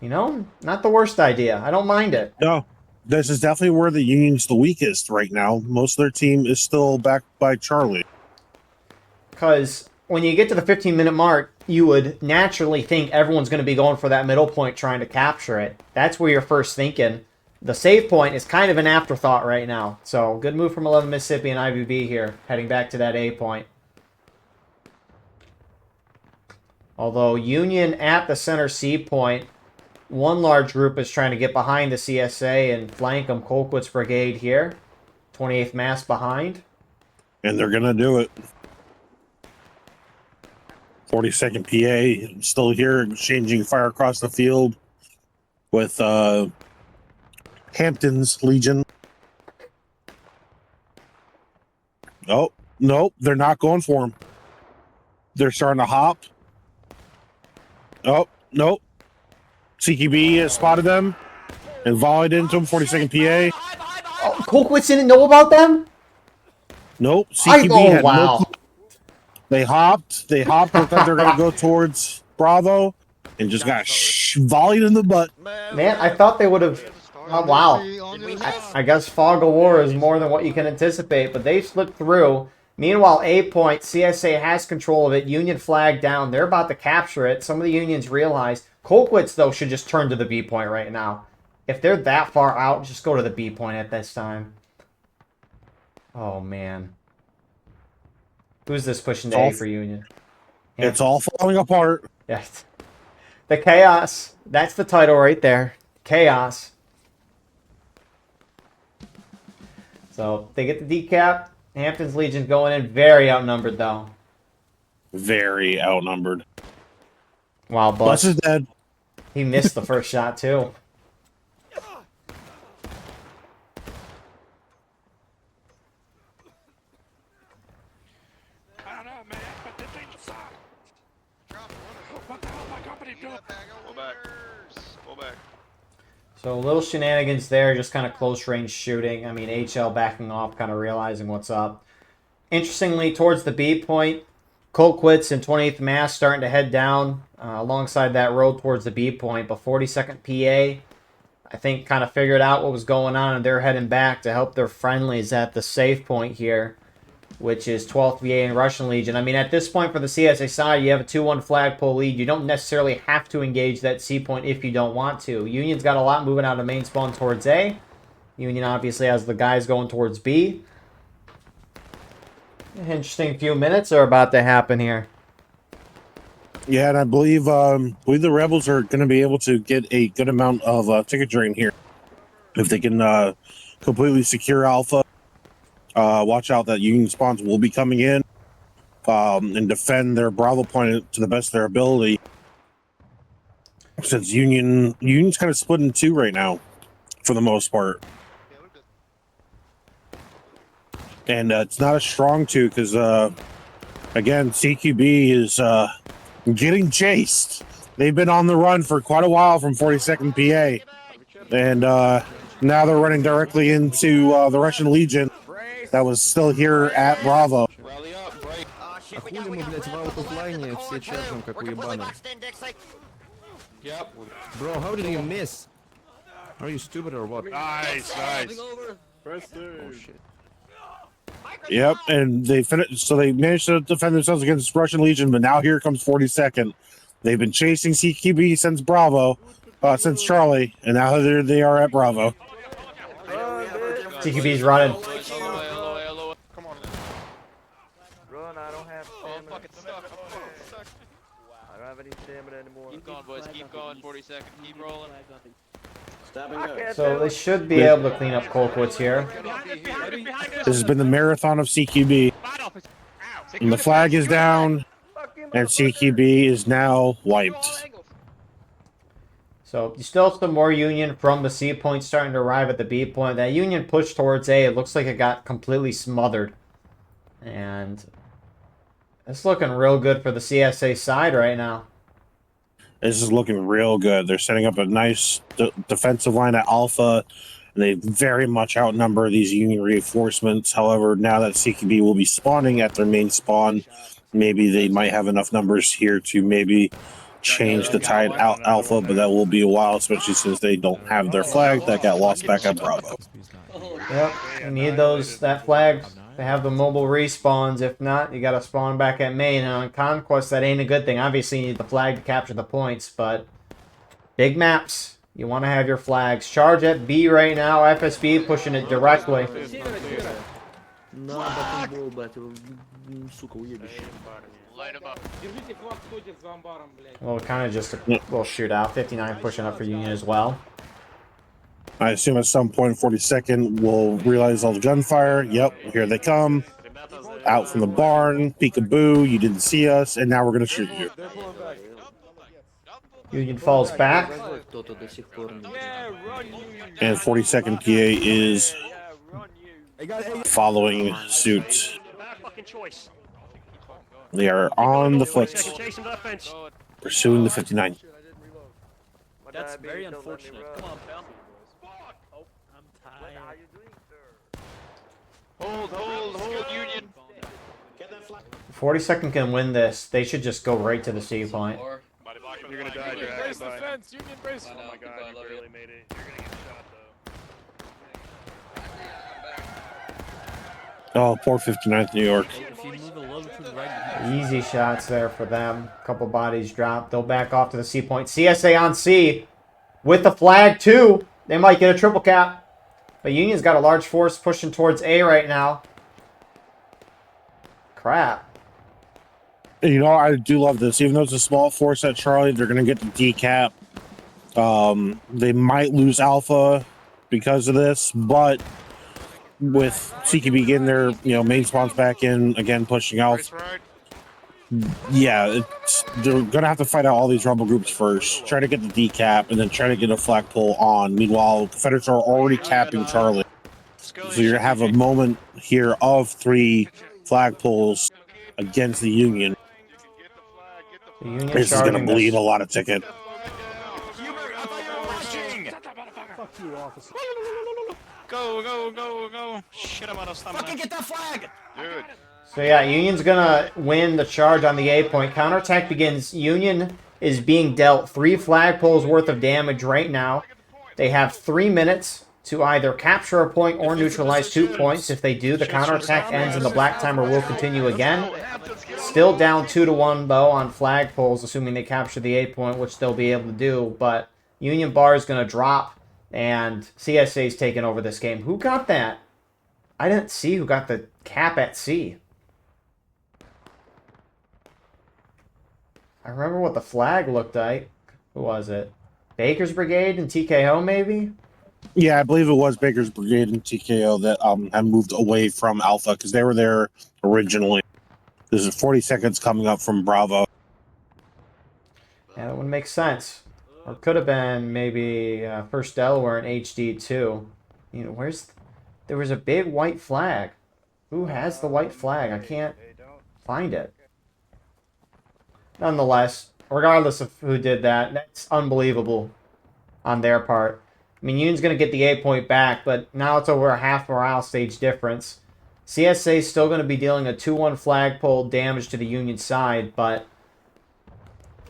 A: You know, not the worst idea. I don't mind it.
B: No. This is definitely where the Union's the weakest right now. Most of their team is still backed by Charlie.
A: Because when you get to the 15-minute mark, you would naturally think everyone's going to be going for that middle point trying to capture it. That's where you're first thinking. the save point is kind of an afterthought right now. So good move from 11 Mississippi and IVB here, heading back to that A point. Although Union at the center C point, one large group is trying to get behind the CSA and flank them. Colquitt's brigade here, 28th Mass behind.
B: And they're going to do it. 42nd PA still here, exchanging fire across the field with Hampton's Legion. Oh, nope, they're not going for him. They're starting to hop. Oh, nope. CQB has spotted them and volleyed into him, 42nd PA.
A: Oh, Colquitt's didn't know about them?
B: Nope, CQB had
A: wow.
B: no clue. They hopped. I thought they were going to go towards Bravo and just got volleyed in the butt.
A: Man, I thought they would have... Oh, wow. I guess Fog of War is more than what you can anticipate, but they slipped through. Meanwhile, A point, CSA has control of it. Union flag down. They're about to capture it. Some of the Unions realize. Colquitt's, though, should just turn to the B point right now. If they're that far out, just go to the B point at this time. Oh, man. Who's this pushing to A for Union?
B: It's all falling apart.
A: Yeah. The Chaos. That's the title right there. Chaos. So, they get the decap. Hampton's Legion going in. Very outnumbered, though.
B: Very outnumbered.
A: Wow,
B: Bus is dead.
A: He missed the first shot, too. So a little shenanigans there, just kind of close range shooting. I mean, HL backing off, kind of realizing what's up. Interestingly, towards the B point, Colquitt's and 28th Mass starting to head down alongside that road towards the B point. But 42nd PA, I think, kind of figured out what was going on, and they're heading back to help their friendlies at the safe point here, which is 12th VA and Russian Legion. I mean, at this point for the CSA side, you have a 2-1 flagpole lead. You don't necessarily have to engage that C point if you don't want to. Union's got a lot moving out of main spawn towards A. Union obviously has the guys going towards B. Interesting few minutes are about to happen here.
B: Yeah, and I believe the Rebels are going to be able to get a good amount of ticket drain here. If they can completely secure Alpha. Watch out that Union spawns will be coming in and defend their Bravo point to the best of their ability. Since Union's kind of split in two right now, for the most part. And it's not a strong two because, again, CQB is getting chased. They've been on the run for quite a while from 42nd PA. And now they're running directly into the Russian Legion that was still here at Bravo.
D: Bro, how did you miss? Are you stupid or what?
G: Nice, nice.
D: Oh shit.
B: Yep, and they finished. So they managed to defend themselves against Russian Legion, but now here comes 42nd. They've been chasing CQB since Bravo, since Charlie, and now they are at Bravo.
A: CQB's running.
G: Come on.
H: Run, I don't have
G: Oh, I'm
H: stamina.
G: fucking stuck. I'm fucking stuck.
H: I don't have any stamina anymore.
C: Keep going, boys. Keep going. 40 seconds. Keep rolling.
A: So they should be able to clean up Colquitt's here.
B: This has been the marathon of CQB. And the flag is down, and CQB is now wiped.
A: So you still have some more Union from the C point starting to arrive at the B point. That Union push towards A, it looks like it got completely smothered. And it's looking real good for the CSA side right now.
B: This is looking real good. They're setting up a nice defensive line at Alpha, and they very much outnumber these Union reinforcements. However, now that CQB will be spawning at their main spawn, maybe they might have enough numbers here to maybe change the tide out Alpha, but that will be a while, especially since they don't have their flag that got lost back at Bravo.
A: Yep, you need that flag to have the mobile respawns. If not, you got to spawn back at main. And on Conquest, that ain't a good thing. Obviously, you need the flag to capture the points, but big maps. You want to have your flags. Charge at B right now. FSB pushing it directly.
F: На батонбол, блядь, сука, уебище.
A: Well, kind of just a little shootout. 59 pushing up for Union as well.
B: I assume at some point, 42nd, we'll realize all the gunfire. Yep, here they come. Out from the barn, peekaboo, you didn't see us, and now we're going to shoot you.
A: Union falls back.
F: Кто-то до сих пор не...
B: And 42nd PA is following suit. They are on the foot, pursuing the 59.
H: That's very unfortunate. Come on, pal. Oh, I'm tired.
G: Hold, Union.
A: 42nd can win this. They should just go right to the C point.
G: You're gonna die, Jack.
D: Brace the fence, Union brace. Oh my god, you barely made it. You're gonna get shot though.
B: Oh, poor 59th New York.
H: If you move a little to the right,
A: Easy shots there for them. Couple bodies dropped. They'll back off to the C point. CSA on C with the flag too. They might get a triple cap. But Union's got a large force pushing towards A right now. Crap.
B: You know, I do love this. Even though it's a small force at Charlie, they're going to get the decap. They might lose Alpha because of this, but with CKB getting their, main spawns back in, again, pushing out. Yeah, they're going to have to fight out all these rumble groups first. Try to get the decap, and then try to get a flagpole on. Meanwhile, Confederates are already capping Charlie. So you're going to have a moment here of 3 flagpoles against the Union. This is going to bleed a lot of ticket.
D: Fuck you, officer.
C: Go. Shit, I'm out of stamina.
H: fucking get that flag!
G: Dude.
A: So yeah, Union's gonna win the charge on the A point. Counterattack begins. Union is being dealt 3 flagpoles worth of damage right now. They have 3 minutes to either capture a point or neutralize 2 points. If they do, the counterattack ends and the black timer will continue again. Still down 2-1 though on flagpoles, assuming they capture the A point, which they'll be able to do. But Union bar is going to drop, and CSA's taking over this game. Who got that? I didn't see who got the cap at C. I remember what the flag looked like. Who was it? Baker's Brigade and TKO, maybe?
B: Yeah, I believe it was Baker's Brigade and TKO that had moved away from Alpha because they were there originally. This is 40 seconds coming up from Bravo.
A: Yeah, that would make sense. Or could have been maybe First Delaware and HD too. Where's... There was a big white flag. Who has the white flag? I can't find it. Nonetheless, regardless of who did that, that's unbelievable on their part. I mean, Union's going to get the A point back, but now it's over a half morale stage difference. CSA is still going to be dealing a 2-1 flagpole damage to the Union side, but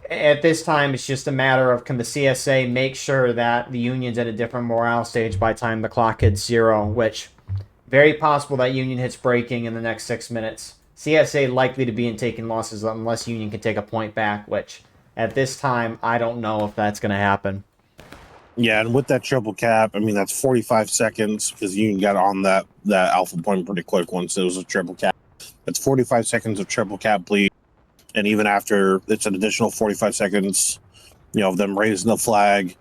A: at this time, it's just a matter of can the CSA make sure that the Union's at a different morale stage by the time the clock hits 0, which very possible that Union hits breaking in the next 6 minutes. CSA likely to be in taking losses unless Union can take a point back, which at this time, I don't know if that's going to happen.
B: Yeah, and with that triple cap, I mean, that's 45 seconds because Union got on that Alpha point pretty quick once it was a triple cap. That's 45 seconds of triple cap bleed. And even after, it's an additional 45 seconds, of them raising the flag,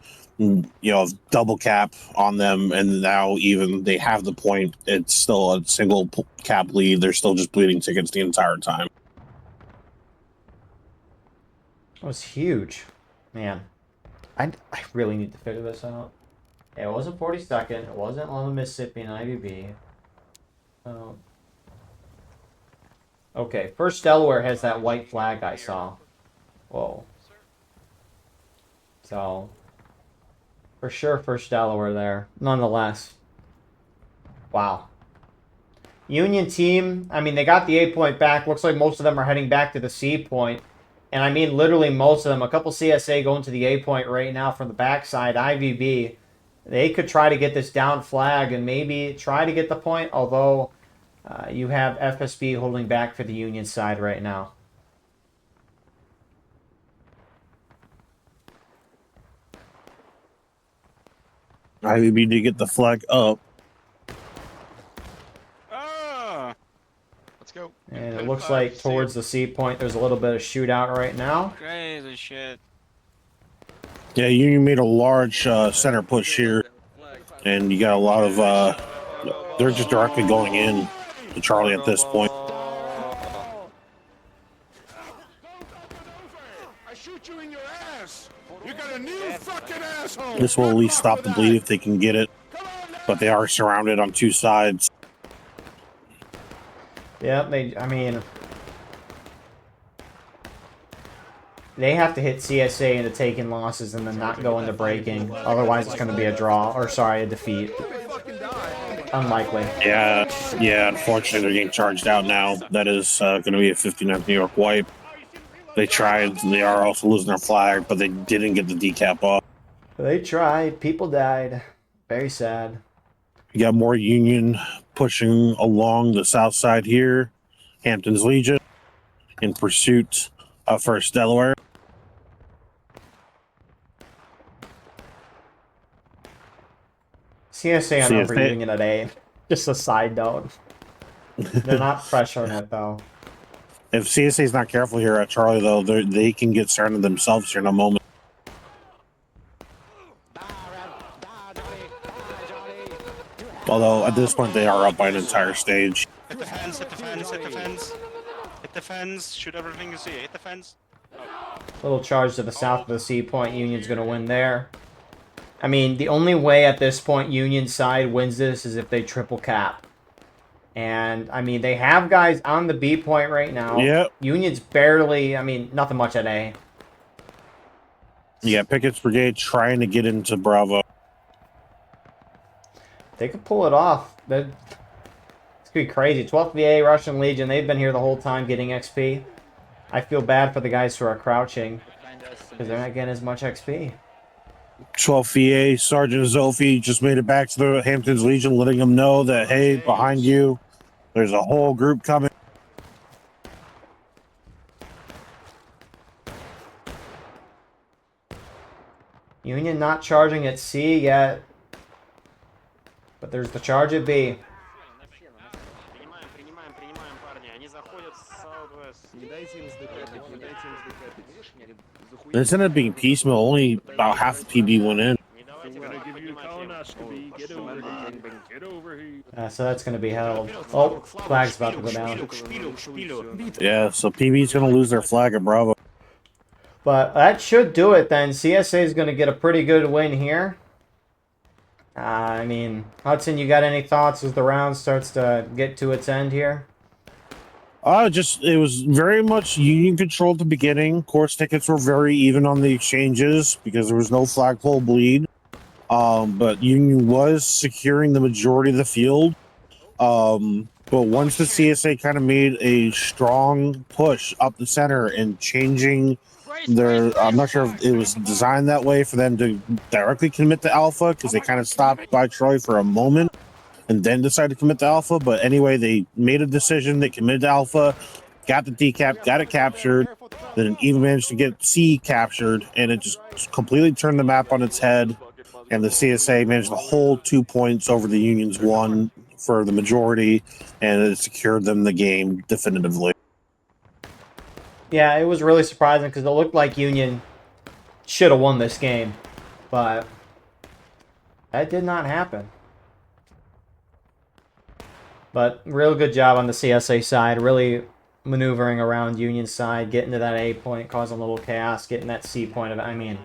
B: double cap on them. And now even they have the point, it's still a single cap lead. They're still just bleeding tickets the entire time.
A: That was huge. Man, I really need to figure this out. It wasn't 42nd. It wasn't on the Mississippi and IVB. Okay, First Delaware has that white flag I saw. Whoa. So, for sure, First Delaware there. Nonetheless. Wow. Union team, I mean, they got the A point back. Looks like most of them are heading back to the C point. And I mean, literally most of them. A couple CSA going to the A point right now from the backside. IVB, they could try to get this down flag and maybe try to get the point, although you have FSB holding back for the Union side right now.
B: I need to get the flag up.
C: Oh!
G: Let's go.
A: And it looks like towards the C point, there's a little bit of shootout right now.
C: Crazy shit.
B: Yeah, Union made a large center push here, and you got a lot of. They're just directly going in to Charlie at this point.
G: I shoot you in your ass. You got a new fucking asshole.
B: This will at least stop the bleed if they can get it, but they are surrounded on two sides.
A: Yeah, I mean, they have to hit CSA into taking losses and then not go into breaking. Otherwise, it's going to be a draw, or sorry, a defeat. Unlikely.
B: Yeah, unfortunately, they're getting charged out now. That is going to be a 59th New York wipe. They tried, they are also losing their flag, but they didn't get the decap off.
A: They tried. People died. Very sad.
B: You got more Union pushing along the south side here. Hampton's Legion in pursuit of First Delaware.
A: CSA on over Union at A. Just a side note. They're not pressuring it, though.
B: If CSA is not careful here at Charlie, though, they can get surrounded themselves here in a moment. Although, at this point, they are up by an entire stage.
C: Hit the fence, hit the fence, hit the fence. Hit the fence, shoot everything you see. Hit the fence.
A: Little charge to the south of the C point. Union's going to win there. I mean, the only way at this point Union side wins this is if they triple cap. And, I mean, they have guys on the B point right now.
B: Yep.
A: Union's barely, I mean, nothing much at A.
B: Yeah, Pickett's Brigade trying to get into Bravo.
A: They could pull it off. It's going to be crazy. 12th VA, Russian Legion, they've been here the whole time getting XP. I feel bad for the guys who are crouching because they're not getting as much XP.
B: 12th VA, Sergeant Zolfi just made it back to the Hampton's Legion, letting them know that, hey, behind you, there's a whole group coming.
A: Union not charging at C yet, but there's the charge at B.
B: This ended up being piecemeal. Only about half the PB went in.
A: So that's going to be held. Oh, flag's about to go down.
B: Yeah, so PB's going to lose their flag at Bravo.
A: But that should do it then. CSA is going to get a pretty good win here. I mean, Hudson, you got any thoughts as the round starts to get to its end here?
B: It was very much Union control at the beginning. Course tickets were very even on the exchanges because there was no flagpole bleed. But Union was securing the majority of the field. But once the CSA kind of made a strong push up the center and changing their, I'm not sure if it was designed that way for them to directly commit to Alpha because they kind of stopped by Troy for a moment and then decided to commit to Alpha. But anyway, they made a decision. They committed to Alpha, got the decap, got it captured, then even managed to get C captured, and it just completely turned the map on its head. And the CSA managed to hold 2 points over the Union's 1 for the majority, and it secured them the game definitively.
A: Yeah, it was really surprising because it looked like Union should have won this game, but that did not happen. But real good job on the CSA side, really maneuvering around Union's side, getting to that A point, causing a little chaos, getting that C point of it. I mean,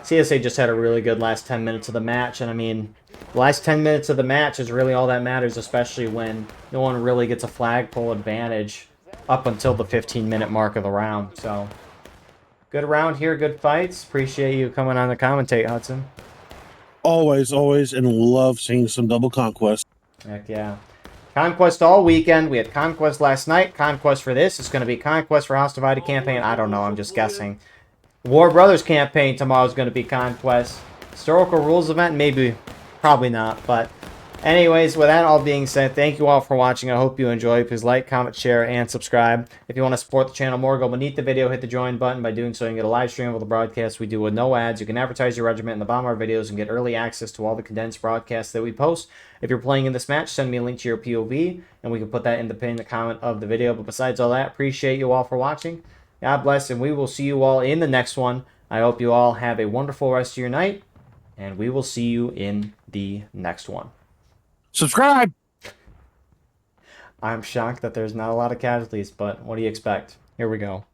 A: CSA just had a really good last 10 minutes of the match, and I mean, the last 10 minutes of the match is really all that matters, especially when no one really gets a flagpole advantage up until the 15-minute mark of the round. So, good round here, good fights. Appreciate you coming on to commentate, Hudson.
B: Always, and love seeing some double conquest.
A: Heck yeah. Conquest all weekend. We had Conquest last night. Conquest for this. It's going to be Conquest for House Divided campaign. I don't know. I'm just guessing. War Brothers campaign tomorrow is going to be Conquest. Historical Rules event? Maybe. Probably not. But Anyways, with that all being said, thank you all for watching. I hope you enjoy. Please like, comment, share, and subscribe. If you want to support the channel more, go beneath the video, hit the join button. By doing so, you can get a live stream of the broadcast we do with no ads. You can advertise your regiment in the bottom of our videos and get early access to all the condensed broadcasts that we post. If you're playing in this match, send me a link to your POV, and we can put that in the pinned comment of the video. But besides all that, appreciate you all for watching. God bless, and we will see you all in the next one. I hope you all have a wonderful rest of your night, and we will see you in the next one.
B: Subscribe.
A: I'm shocked that there's not a lot of casualties, but what do you expect? Here we go.